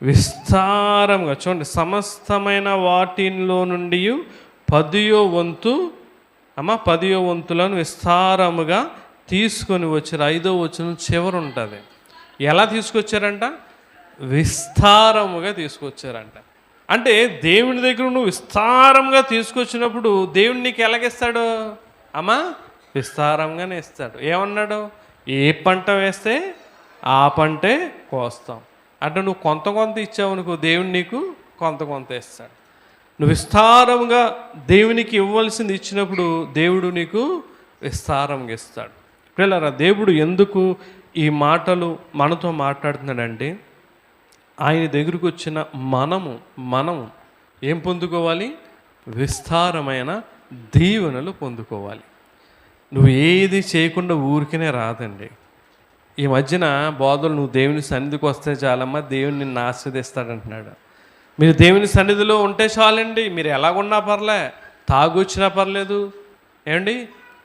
విస్తారంగా. చూడండి. సమస్తమైన వాటిలో నుండి 10వ వంతు 10వ వంతులను విస్తారముగా తీసుకొని వచ్చారు. 5వ వచనం చివరి ఉంటుంది. ఎలా తీసుకొచ్చారంట? విస్తారముగా తీసుకొచ్చారంట. అంటే దేవుని దగ్గర నువ్వు విస్తారంగా తీసుకొచ్చినప్పుడు దేవుడు నీకు ఎలాగిస్తాడు? విస్తారంగానే ఇస్తాడు. ఏమన్నాడు? ఏ పంట వేస్తే ఆ పంటే కోస్తాం. అంటే నువ్వు కొంత ఇచ్చావు అనుకో, దేవుడు నీకు కొంత ఇస్తాడు. నువ్వు విస్తారంగా దేవునికి ఇవ్వాల్సింది ఇచ్చినప్పుడు దేవుడు నీకు విస్తారంగా ఇస్తాడు. పిల్లరా, దేవుడు ఎందుకు ఈ మాటలు మనతో మాట్లాడుతున్నాడంటే, ఆయన దగ్గరకు వచ్చిన మనము ఏం పొందుకోవాలి? విస్తారమైన దీవెనలు పొందుకోవాలి. నువ్వు ఏది చేయకుండా ఊరికనే రాదండి. ఈ మధ్యన బోధలు నువ్వు దేవుని సన్నిధికి వస్తే చాలమ్మా, దేవుని నిన్ను ఆశీర్వదిస్తాడంటున్నాడు. మీరు దేవుని సన్నిధిలో ఉంటే చాలండి. మీరు ఎలాగున్నా పర్లే, తాగొచ్చినా పర్లేదు, ఏమండి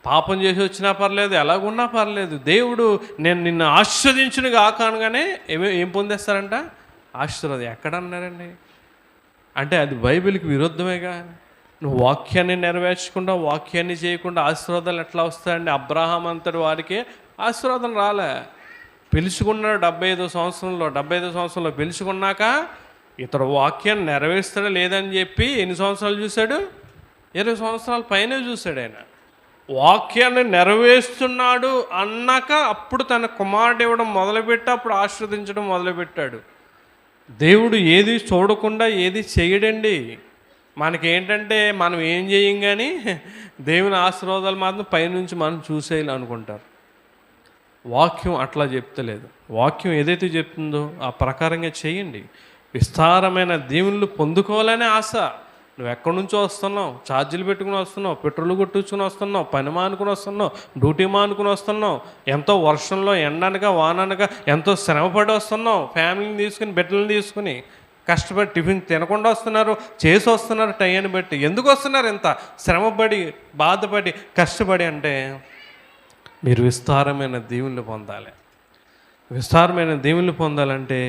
పాపం చేసి వచ్చినా పర్లేదు, ఎలాగున్నా పర్లేదు, దేవుడు నేను నిన్ను ఆశీర్వదించును కాకనగానే ఏం పొందేస్తారంట? ఆశీర్వాదం. ఎక్కడన్నారండి? అంటే అది బైబిల్కి విరుద్ధమేగా. నువ్వు వాక్యాన్ని నెరవేర్చకుండా, వాక్యాన్ని చేయకుండా ఆశీర్వాదాలు ఎట్లా వస్తాయండి? అబ్రహాం అంతటి వారికి ఆశీర్వాదం రాలే. పిలుచుకున్నాడు 75 సంవత్సరంలో పిలుచుకున్నాక ఇతడు వాక్యాన్ని నెరవేరుస్తాడా లేదని చెప్పి ఎన్ని సంవత్సరాలు చూశాడు? 20 సంవత్సరాల పైనే చూశాడు ఆయన. వాక్యాన్ని నెరవేరుస్తున్నాడు అన్నాక అప్పుడు తన కుమారుడు ఇవ్వడం మొదలుపెట్టి అప్పుడు ఆశీర్వదించడం మొదలుపెట్టాడు. దేవుడు ఏది చూడకుండా ఏది చేయడండి. మనకేంటంటే మనం ఏం చేయం కానీ దేవుని ఆశీర్వాదాలు మాత్రం పైనుంచి మనం చూసేయాలి అనుకుంటారు. వాక్యం అట్లా చెప్తలేదు. వాక్యం ఏదైతే చెప్తుందో ఆ ప్రకారంగా చేయండి. విస్తారమైన దీవెనలు పొందుకోవాలనే ఆశ. నువ్వు ఎక్కడి నుంచో వస్తున్నావు, ఛార్జీలు పెట్టుకుని వస్తున్నావు, పెట్రోల్ కొట్టుకుని వస్తున్నావు, పని మానుకుని వస్తున్నావు, డ్యూటీ మానుకుని వస్తున్నావు, ఎంతో వర్షంలో ఎండనగా వాననగా ఎంతో శ్రమపడి వస్తున్నావు, ఫ్యామిలీని తీసుకుని బిడ్డలను తీసుకుని కష్టపడి టిఫిన్ తినకుండా వస్తున్నారు, చేసి వస్తున్నారు టైంని బట్టి. ఎందుకు వస్తున్నారు ఇంత శ్రమపడి బాధపడి కష్టపడి అంటే మీరు విస్తారమైన దీవెనలు పొందాలి. విస్తారమైన దీవెనలు పొందాలంటే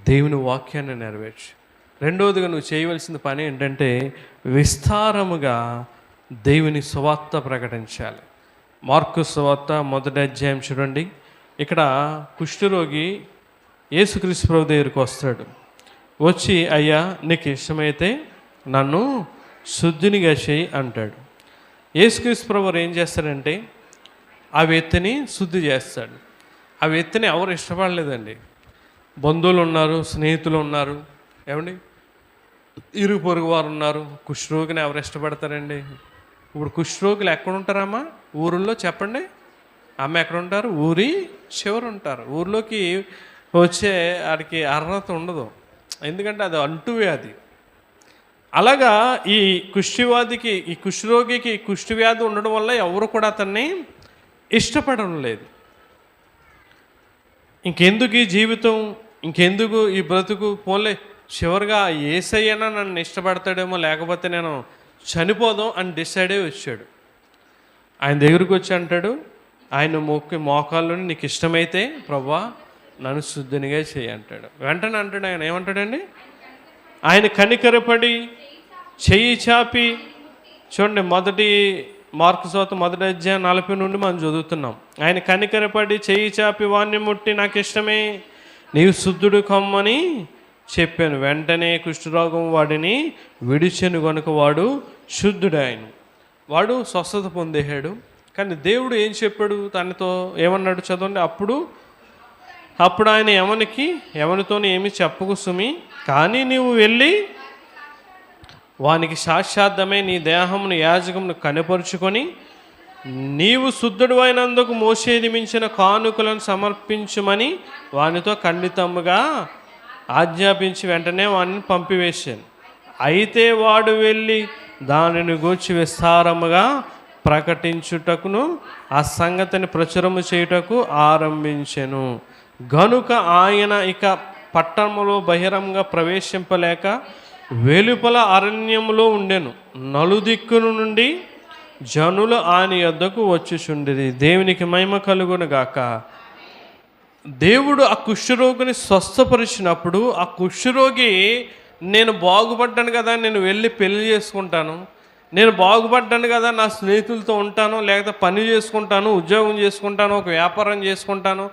దేవుని వాక్యాన్ని నెరవేర్చు. రెండవదిగా నువ్వు చేయవలసిన పని ఏంటంటే విస్తారముగా దేవుని సువార్త ప్రకటించాలి. మార్కు సువార్త 1వ అధ్యాయం చూడండి. ఇక్కడ కుష్ఠరోగి యేసుక్రీస్తు ప్రభువు దగ్గరికి వస్తాడు. వచ్చి, అయ్యా నీకు ఇష్టమైతే నన్ను శుద్ధినిగా చేయి అంటాడు. యేసుక్రీస్తు ప్రభువు ఏం చేస్తాడంటే ఆ వ్యక్తిని శుద్ధి చేస్తాడు. ఆ వ్యక్తిని ఎవరు ఇష్టపడలేదండి. బంధువులు ఉన్నారు, స్నేహితులు ఉన్నారు, ఏమండి ఇరుగు పొరుగు వారు ఉన్నారు. కుష్ఠరోగిని ఎవరు ఇష్టపడతారండి? ఇప్పుడు కుష్ఠరోగులు ఎక్కడుంటారమ్మా? ఊరుల్లో చెప్పండి. అమ్మ ఎక్కడ ఉంటారు? ఊరి చివరు ఉంటారు. ఊర్లోకి వచ్చే వాడికి అర్హత ఉండదు, ఎందుకంటే అది అంటువ్యాధి. అలాగా ఈ కుష్ఠరోగికి కుష్ఠవ్యాధి ఉండడం వల్ల ఎవరు కూడా అతన్ని ఇష్టపడడం లేదు. ఇంకెందుకు ఈ జీవితం, ఇంకెందుకు ఈ బ్రతుకు, పోలే చివరిగా యేసయ్యనా నన్ను ఇష్టపడతాడేమో, లేకపోతే నేను చనిపోదాం అని డిసైడ్ అయ్యి వచ్చాడు. ఆయన దగ్గరికి వచ్చి అంటాడు, ఆయన మోకాళ్ళని నీకు ఇష్టమైతే ప్రభువా నన్ను శుద్ధినిగా చేయి అంటాడు. వెంటనే అంటాడు, ఆయన ఏమంటాడండి? ఆయన కనికరపడి చెయ్యి చాపి, చూడండి మొదటి మార్కు సువార్త 1వ అధ్యాయం 40 నుండి మనం చదువుతున్నాం. ఆయన కనికరపడి చెయ్యి చాపి వాణ్ణి ముట్టి నాకు ఇష్టమే నీవు శుద్ధుడు కమ్మని చెప్పాను. వెంటనే కుష్ఠరోగం వాడిని విడిచెను గనుక వాడు శుద్ధుడాయను. వాడు స్వస్థత పొందేశాడు. కానీ దేవుడు ఏం చెప్పాడు తనతో? ఏమన్నాడు చదవండి. అప్పుడు ఆయన ఎవరితోనే ఏమి చెప్పకు సుమి, కానీ నీవు వెళ్ళి వానికి సాక్షార్థమై నీ దేహమును యాజకమును కనపరుచుకొని నీవు శుద్ధుడు అయినందుకు మోషేది మించిన కానుకలను సమర్పించమని వానితో ఖండితముగా ఆజ్ఞాపించి వెంటనే వాడిని పంపివేశాను. అయితే వాడు వెళ్ళి దానిని గూర్చి విస్తారముగా ప్రకటించుటకును ఆ సంగతిని ప్రచురము చేయుటకు ఆరంభించెను. గనుక ఆయన ఇక పట్టణములో బహిరంగ ప్రవేశింపలేక వెలుపల అరణ్యములో ఉండెను. నలుదిక్కుల నుండి జనులు ఆయన యొద్దకు వచ్చుచుండిరి. దేవునికి మహిమ కలుగును గాక. దేవుడు ఆ కుష్ఠరోగిని స్వస్థపరిచినప్పుడు ఆ కుష్ఠరోగి, నేను బాగుపడ్డాను కదా, నేను వెళ్ళి పెళ్లి చేసుకుంటాను, నేను బాగుపడ్డాను కదా, నా స్నేహితులతో ఉంటాను, లేకపోతే పని చేసుకుంటాను, ఉద్యోగం చేసుకుంటాను, ఒక వ్యాపారం చేసుకుంటాను,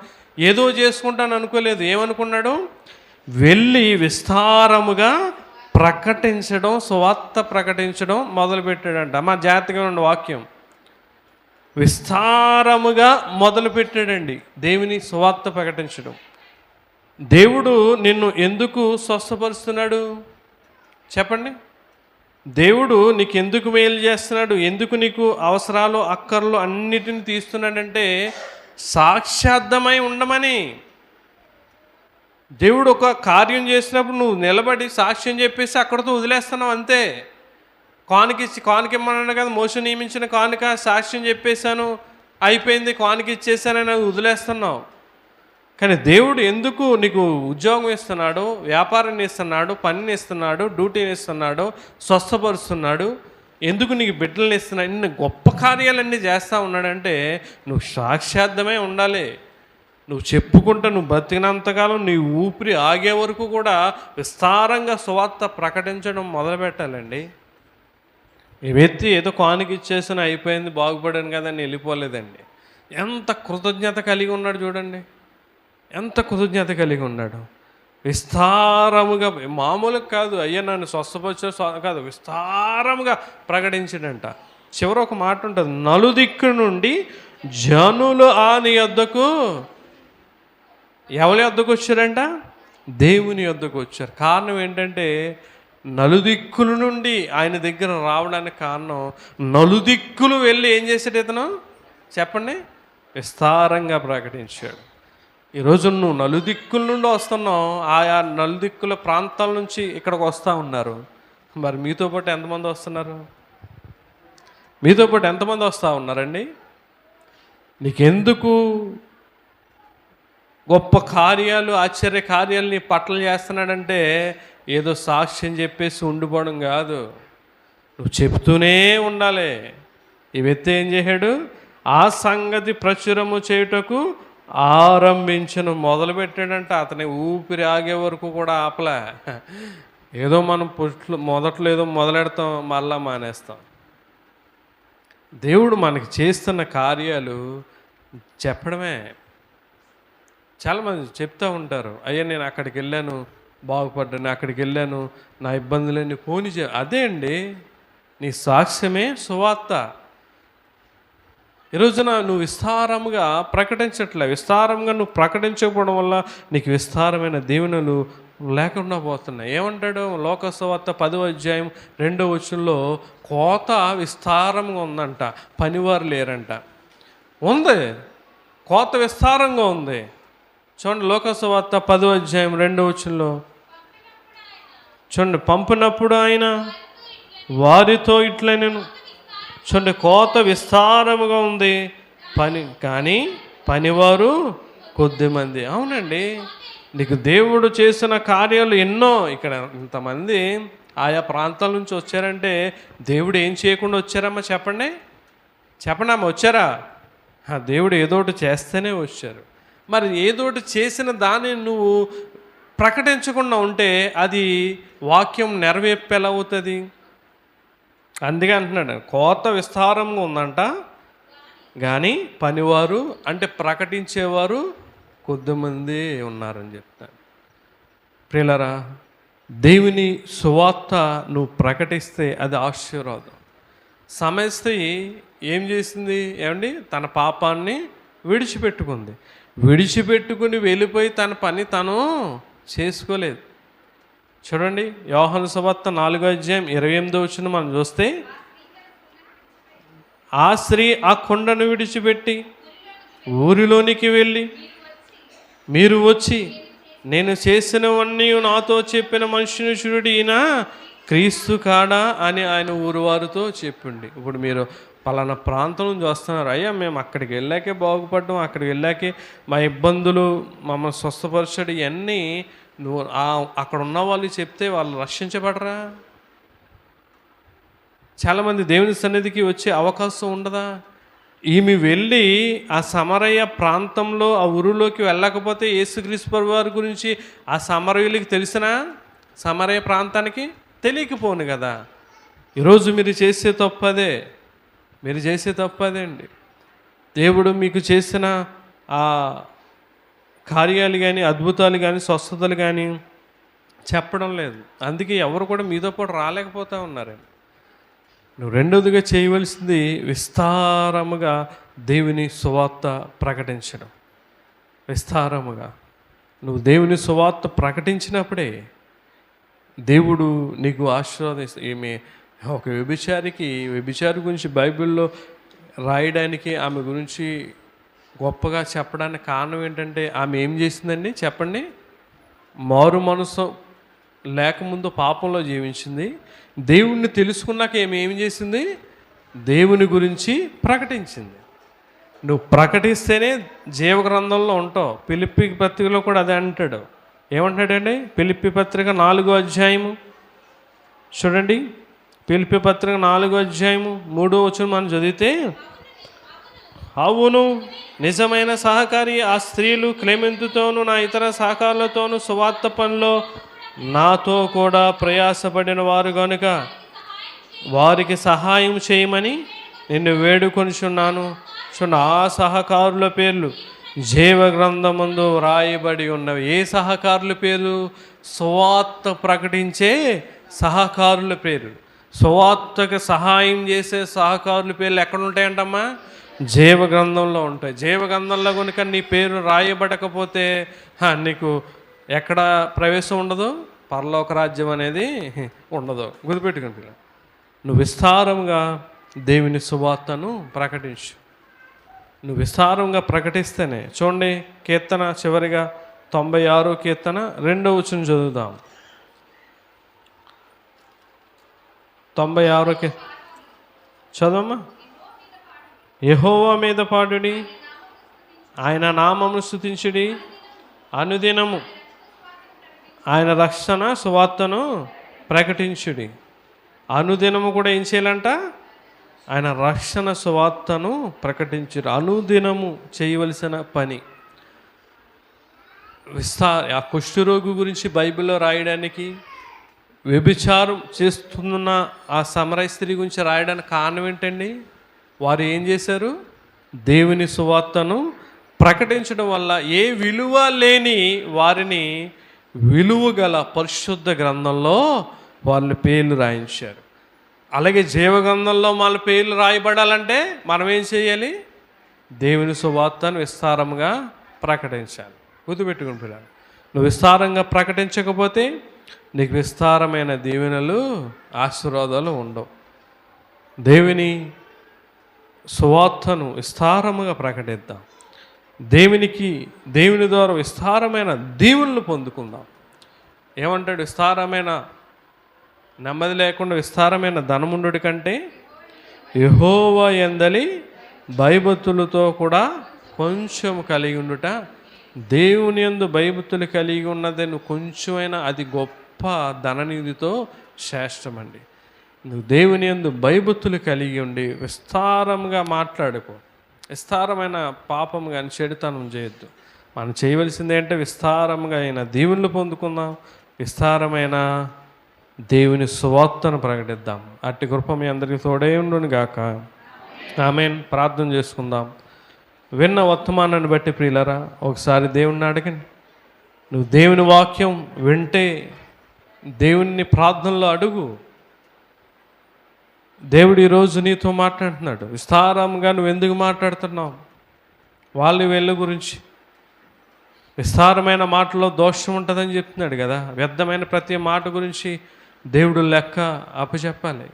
ఏదో చేసుకుంటాను అనుకోలేదు. ఏమనుకున్నాడు? వెళ్ళి విస్తారముగా ప్రకటించడం, సువార్త ప్రకటించడం మొదలుపెట్టాడంట. మా జాగ్రత్తగా ఉండే వాక్యం విస్తారముగా మొదలుపెట్టాడండి దేవుని సువార్త ప్రకటించడం. దేవుడు నిన్ను ఎందుకు స్వస్థపరుస్తున్నాడు చెప్పండి? దేవుడు నీకు ఎందుకు మేలు చేస్తున్నాడు? ఎందుకు నీకు అవసరాలు అక్కర్లు అన్నిటిని తీస్తున్నాడంటే సాక్షార్థమై ఉండమని. దేవుడు ఒక కార్యం చేసినప్పుడు నువ్వు నిలబడి సాక్ష్యం చెప్పేసి అక్కడితో వదిలేస్తున్నావు అంతే. కానుక ఇమ్మన్నాడు కదా, మోషే నియమించిన కానుక, సాక్ష్యం చెప్పేశాను అయిపోయింది, కానుక ఇచ్చేసానని వదిలేస్తున్నావు. కానీ దేవుడు ఎందుకు నీకు ఉద్యోగం ఇస్తున్నాడు, వ్యాపారాన్ని ఇస్తున్నాడు, పనిని ఇస్తున్నాడు, డ్యూటీని ఇస్తున్నాడు, స్వస్థపరుస్తున్నాడు, ఎందుకు నీకు బిడ్డలను ఇస్తున్నాడు, ఇన్ని గొప్ప కార్యాలన్నీ చేస్తూ ఉన్నాడంటే నువ్వు సాక్షార్థమే ఉండాలి. నువ్వు చెప్పుకుంటా నువ్వు బతికినంతకాలం నీ ఊపిరి ఆగే వరకు కూడా విస్తారంగా సువార్త ప్రకటించడం మొదలుపెట్టాలండి. ఈ వ్యక్తి ఏదో కానుక ఇచ్చేసిన అయిపోయింది, బాగుపడాను కదా అని వెళ్ళిపోలేదండి. ఎంత కృతజ్ఞత కలిగి ఉన్నాడు చూడండి, ఎంత కృతజ్ఞత కలిగి ఉన్నాడు. విస్తారముగా, మామూలుగా కాదు, అయ్యా నన్ను స్వస్థపరిచే కాదు, విస్తారముగా ప్రకటించాడంట. చివర ఒక మాట ఉంటుంది, నలుదిక్కు నుండి జనులు నీ యొద్దకు, ఎవరి యొద్దకు వచ్చారంట? దేవుని యొద్దకు వచ్చారు. కారణం ఏంటంటే నలుదిక్కుల నుండి ఆయన దగ్గర రావడానికి కారణం, నలుదిక్కులు వెళ్ళి ఏం చేశాడు ఇతను చెప్పండి? విస్తారంగా ప్రకటించాడు. ఈరోజు నువ్వు నలుదిక్కుల నుండి వస్తున్నావు, ఆయా నలుదిక్కుల ప్రాంతాల నుంచి ఇక్కడికి వస్తూ ఉన్నారు. మరి మీతో పాటు ఎంతమంది వస్తున్నారు? మీతో పాటు ఎంతమంది వస్తూ ఉన్నారండి? నీకెందుకు గొప్ప కార్యాలు, ఆశ్చర్య కార్యాలు నీ పట్ల చేస్తున్నాడంటే ఏదో సాక్ష్యం చెప్పేసి ఉండిపోవడం కాదు, నువ్వు చెప్తూనే ఉండాలి. ఈ వ్యక్తి ఏం చేశాడు? ఆ సంగతి ప్రచురము చేయుటకు ఆరంభించను, మొదలుపెట్టాడంట. అతని ఊపిరి ఆగే వరకు కూడా ఆపలే. ఏదో మనం మొదట్లో ఏదో మొదలెడతాం, మళ్ళా మానేస్తాం. దేవుడు మనకి చేస్తున్న కార్యాలు చెప్పడమే. చాలామంది చెప్తూ ఉంటారు, అయ్యా నేను అక్కడికి వెళ్ళాను బాగుపడ్డాను, అక్కడికి వెళ్ళాను నా ఇబ్బందులన్నీ పోని అదే అండి నీ సాక్ష్యమే సువార్త. ఈరోజున నువ్వు విస్తారముగా ప్రకటించట్లే. విస్తారంగా నువ్వు ప్రకటించకపోవడం వల్ల నీకు విస్తారమైన దీవెనలు లేకుండా పోతున్నాయి. ఏమంటాడు లోకసువార్త 10వ అధ్యాయం 2వ వచనంలో, కోత విస్తారంగా ఉందంట, పనివారు లేరంట. ఉంది, కోత విస్తారంగా ఉంది. చూడండి లోకసువార్త 10వ అధ్యాయం 2వ వచనంలో చూడండి, పంపినప్పుడు ఆయన వారితో ఇట్లా నేను చూడండి, కోత విస్తారముగా ఉంది, కానీ పనివారు కొద్దిమంది. అవునండి, నీకు దేవుడు చేసిన కార్యాలు ఎన్నో. ఇక్కడ ఇంతమంది ఆయా ప్రాంతాల నుంచి వచ్చారంటే దేవుడు ఏం చేయకుండా వచ్చారమ్మా చెప్పండి? చెప్పండి అమ్మ, వచ్చారా? దేవుడు ఏదోటి చేస్తేనే వచ్చారు. మరి ఏదోటి చేసిన దాన్ని నువ్వు ప్రకటించకుండా ఉంటే అది వాక్యం నెరవేర్పు అవుతుంది. అందుకే అంటున్నాడు, కోత విస్తారంగా ఉందంట, కానీ పనివారు అంటే ప్రకటించేవారు కొద్దిమంది ఉన్నారని చెప్తాను. ప్రియులారా, దేవుని సువార్త నువ్వు ప్రకటిస్తే అది ఆశీర్వాదం. సమస్య ఏం చేసింది ఏమండి? తన పాపాన్ని విడిచిపెట్టుకుని వెళ్ళిపోయి తన పని తను చేసుకోలేదు. చూడండి యోహాను సువార్త 4వ అధ్యాయం 28వ వచనం మనం చూస్తే, ఆ స్త్రీ ఆ కొండను విడిచిపెట్టి ఊరిలోనికి వెళ్ళి, మీరు వచ్చి నేను చేసినవన్నీ నాతో చెప్పిన మనుషుని చూడు, ఈయన క్రీస్తు కాడా అని ఆయన ఊరు వారితో చెప్పిండి. ఇప్పుడు మీరు పలానా ప్రాంతం నుంచి వస్తున్నారు, అయ్యా మేము అక్కడికి వెళ్ళాకే బాగుపడ్డాం, అక్కడికి వెళ్ళాకే మా ఇబ్బందులు మమ్మల్ని స్వస్థపరచడం, ఇవన్నీ నువ్వు అక్కడ ఉన్న వాళ్ళు చెప్తే వాళ్ళు రక్షించబడరా? చాలామంది దేవుని సన్నిధికి వచ్చే అవకాశం ఉండదా? ఈమె వెళ్ళి ఆ సమరయ ప్రాంతంలో ఆ ఊరిలోకి వెళ్ళకపోతే యేసుక్రీస్తు ప్రభువు వారి గురించి ఆ సమరయులకి తెలిసినా సమరయ ప్రాంతానికి తెలియకపోను కదా. ఈరోజు మీరు చేసే తప్పదే అండి. దేవుడు మీకు చేసిన ఆ కార్యాలు కానీ అద్భుతాలు కానీ స్వస్థతలు కానీ చెప్పడం లేదు. అందుకే ఎవరు కూడా మీతో పాటు రాలేకపోతూ ఉన్నారండి. నువ్వు రెండోదిగా చేయవలసింది విస్తారముగా దేవుని సువార్త ప్రకటించడం. విస్తారముగా నువ్వు దేవుని సువార్త ప్రకటించినప్పుడే దేవుడు నీకు ఆశీర్వాదిస్తాడు. ఈమె ఒక వ్యభిచారి గురించి బైబిల్లో రాయడానికి, ఆమె గురించి గొప్పగా చెప్పడానికి కారణం ఏంటంటే ఆమె ఏం చేసిందండి చెప్పండి? మారు మనసు లేకముందు పాపంలో జీవించింది. దేవుణ్ణి తెలుసుకున్నాక ఏం చేసింది? దేవుని గురించి ప్రకటించింది. నువ్వు ప్రకటిస్తేనే జీవగ్రంథంలో ఉంటావు. ఫిలిప్పీ పత్రికలో కూడా అదే అంటాడు. ఏమంటాడండి? ఫిలిప్పీ పత్రిక 4వ అధ్యాయము చూడండి. ఫిలిప్పీ పత్రిక 4వ అధ్యాయము 3వ వచనం మనం చదివితే, అవును నిజమైన సహకారి ఆ స్త్రీలు క్లెమెంతుతోనూ నా ఇతర సహకారులతోనూ సువార్త పనిలో నాతో కూడా ప్రయాసపడిన వారు కనుక వారికి సహాయం చేయమని నిన్ను వేడుకొనిచున్నాను. చూడండి, ఆ సహకారుల పేర్లు జీవ గ్రంథమందు వ్రాయబడి ఉన్నవి. ఏ సహకారుల పేరు? సువార్త ప్రకటించే సహకారుల పేరు. సువార్తకు సహాయం చేసే సహకారుల పేర్లు ఎక్కడ ఉంటాయంటమ్మా? జీవ గ్రంథంలో ఉంటాయి. జీవ గ్రంథంలో కనుక నీ పేరు రాయబడకపోతే నీకు ఎక్కడ ప్రవేశం ఉండదు, పరలోక రాజ్యం అనేది ఉండదు. గుర్తుపెట్టుకుంటున్నా. నువ్వు విస్తారంగా దేవుని సువార్తను ప్రకటించు. నువ్వు విస్తారంగా ప్రకటిస్తేనే. చూడండి, కీర్తన చివరిగా 96 కీర్తన 2వ వచనం చదువుదాం. 96 చదవమ్మా. యెహోవా మీద పాడుడి, ఆయన నామమును స్తుతించుడి, అనుదినము ఆయన రక్షణ సువార్తను ప్రకటించుడి. అనుదినము కూడా ఏం చేయాలంట? ఆయన రక్షణ సువార్తను ప్రకటించుడు. అనుదినము చేయవలసిన పని. ఆ కుష్ఠరోగి గురించి బైబిల్లో రాయడానికి, వ్యభిచారం చేస్తున్న ఆ సమరయ స్త్రీ గురించి రాయడానికి కారణం ఏంటండి? వారు ఏం చేశారు? దేవుని సువార్తను ప్రకటించడం వల్ల ఏ విలువ లేని వారిని విలువ గల పరిశుద్ధ గ్రంథంలో వాళ్ళ పేర్లు రాయించారు. అలాగే జీవగ్రంథంలో వాళ్ళ పేర్లు రాయబడాలంటే మనం ఏం చేయాలి? దేవుని సువార్తను విస్తారంగా ప్రకటించాలి. గుర్తుపెట్టుకుని పిల్లలు, నువ్వు విస్తారంగా ప్రకటించకపోతే నీకు విస్తారమైన దీవెనలు, ఆశీర్వాదాలు ఉండవు. దేవుని సువార్తను విస్తారముగా ప్రకటిద్దాం. దేవుని ద్వారా విస్తారమైన దీవెనలు పొందుకుందాం. ఏమంటాడు? విస్తారమైన నెమ్మది లేకుండా విస్తారమైన ధనముండుడి కంటే యెహోవా యందలి భయభక్తులతో కూడా కొంచెం కలిగి ఉండుట. దేవుని యందు భయభక్తులు కలిగి ఉన్నదే నువ్వు కొంచెమైనా అది గొప్ప ధననిధితో శ్రేష్టమండి. నువ్వు దేవుని యందు భయభక్తులు కలిగి ఉండి విస్తారంగా మాట్లాడుకో. విస్తారమైన పాపం కానీ చెడుతనం చేయొద్దు. మనం చేయవలసింది ఏంటంటే విస్తారంగా అయిన దీవెనలు పొందుకుందాం, విస్తారమైన దేవుని సువార్తను ప్రకటిద్దాం. అట్టి కృప మీ అందరికీ తోడే ఉండును గాక. ఆమేన్. ప్రార్థన చేసుకుందాం. విన్న వర్తమానాన్ని బట్టి ప్రియులరా, ఒకసారి దేవుణ్ణి అడగండి. నువ్వు దేవుని వాక్యం వింటే దేవుని ప్రార్థనలో అడుగు. దేవుడు ఈరోజు నీతో మాట్లాడుతున్నాడు. విస్తారంగా నువ్వు ఎందుకు మాట్లాడుతున్నావు? వీళ్ళ గురించి విస్తారమైన మాటలో దోషం ఉంటుందని చెప్తున్నాడు కదా. వ్యర్థమైన ప్రతి మాట గురించి దేవుడు లెక్క అప్పచెప్పాలి.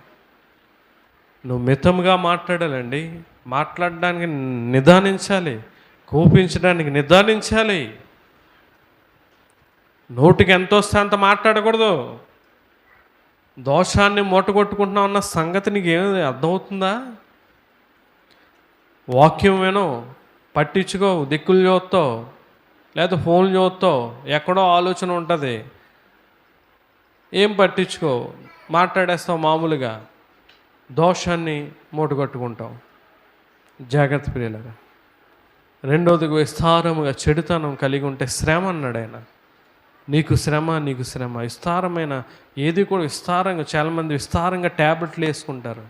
నువ్వు మితంగా మాట్లాడాలండి. మాట్లాడడానికి నిదానించాలి, కోపించడానికి నిదానించాలి. నోటికి ఎంత వస్తే అంత మాట్లాడకూడదు. దోషాన్ని మూటగొట్టుకుంటున్నావు అన్న సంగతి నీకు ఏమి అర్థమవుతుందా? వాక్యం విను, పట్టించుకో, దిక్కులు చూస్తావు, లేదా ఫోన్లు చూస్తావు, ఎక్కడో ఆలోచన ఉంటుంది, ఏం పట్టించుకో, మాట్లాడేస్తావు మామూలుగా, దోషాన్ని మూటగొట్టుకుంటావు. జాగ్రత్త ప్రియులరా. రెండోదిగా విస్తారముగా చెడుతనం కలిగి ఉంటే శ్రమ అన్నాడు ఆయన. నీకు శ్రమ, నీకు శ్రమ. విస్తారమైన ఏది కూడా విస్తారంగా, చాలామంది విస్తారంగా ట్యాబ్లెట్లు వేసుకుంటారు.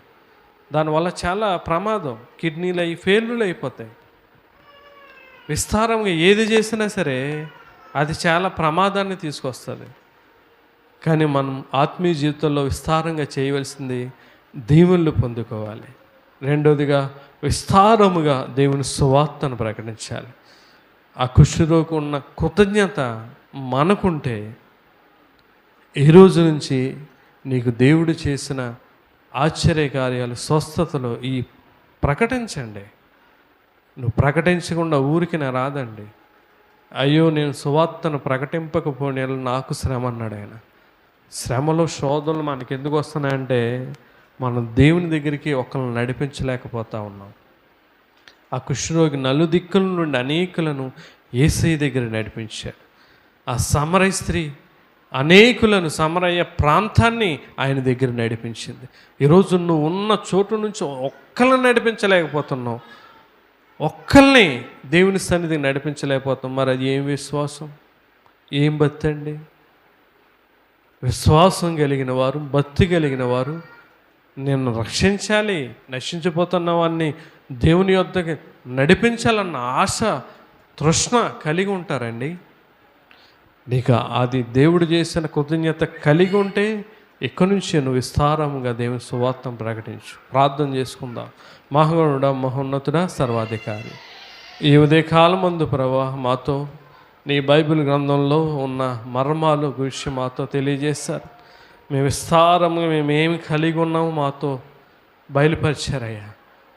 దానివల్ల చాలా ప్రమాదం. కిడ్నీలు ఫెయిల్యూర్లు అయిపోతాయి. విస్తారంగా ఏది చేసినా సరే అది చాలా ప్రమాదాన్ని తీసుకొస్తుంది. కానీ మనం ఆత్మీయ జీవితంలో విస్తారంగా చేయవలసింది దీవెనలు పొందుకోవాలి. రెండోదిగా విస్తారముగా దేవుని సువార్తను ప్రకటించాలి. ఆ కుష్ఠరోగికి ఉన్న కృతజ్ఞత మనకుంటే ఈ రోజు నుంచి నీకు దేవుడు చేసిన ఆశ్చర్యకార్యాలు, స్వస్థతలు ప్రకటించండి. నువ్వు ప్రకటించకుండా ఊరికి రాదండి. అయ్యో నేను సువార్తను ప్రకటింపకపోతే నాకు శ్రమ అన్నాడు ఆయన. శ్రమలో శోధనలు మనకి ఎందుకు వస్తున్నాయంటే మనం దేవుని దగ్గరికి ఒకరిని నడిపించలేకపోతా ఉన్నాం. ఆ కుష్ఠరోగి నలుదిక్కుల నుండి అనేకులను యేసయ్య దగ్గర నడిపించాడు. ఆ సమరయ స్త్రీ అనేకులను, సమరయ ప్రాంతాన్ని ఆయన దగ్గర నడిపించింది. ఈరోజు నువ్వు ఉన్న చోటు నుంచి ఒక్కరిని నడిపించలేకపోతున్నావు, ఒక్కరిని దేవుని సన్నిధికి నడిపించలేకపోతాం. మరి అది ఏం విశ్వాసం, ఏం భక్తి అండి? విశ్వాసం కలిగిన వారు, భక్తి కలిగిన వారు నేను రక్షించాలి, నశించిపోతున్న వాడిని దేవుని యొద్దకి నడిపించాలన్న ఆశ, తృష్ణ కలిగి ఉంటారండి. నీకు అది దేవుడు చేసిన కృతజ్ఞత కలిగి ఉంటే ఇక్కడి నుంచి నువ్వు విస్తారంగా దేవుని సువార్తను ప్రకటించు. ప్రార్థన చేసుకుందాం. మహోన్నతుడా, మహోన్నతుడా, సర్వాధికారి, ఈ ఉదయకాలం ముందు ప్రభా మాతో నీ బైబిల్ గ్రంథంలో ఉన్న మర్మాలు గురించి మాతో తెలియజేశారు. మేము విస్తారంగా మేమేమి కలిగి ఉన్నామో మాతో బయలుపరిచారయ్యా.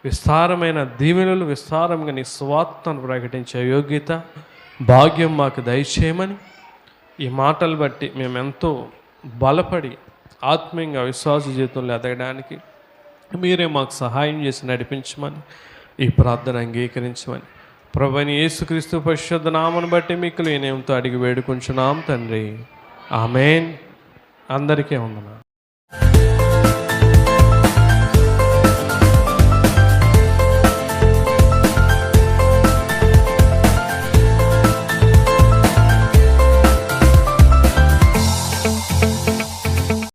విస్తారమైన దీవెనలు, విస్తారంగా నీ సువార్తను ప్రకటించే యోగ్యత, భాగ్యం మాకు దయచేయమని ఈ మాటలు బట్టి మేమెంతో బలపడి ఆత్మీయంగా విశ్వాస జీవితంలో ఎదగడానికి మీరే మాకు సహాయం చేసి నడిపించమని ఈ ప్రార్థన అంగీకరించమని ప్రభువైన యేసుక్రీస్తు పరిశుద్ధ నామమును బట్టి మీకు వినయంతో అడిగి వేడుకుంటున్నాం తండ్రి. ఆమేన్. అందరికీ వందనాలు.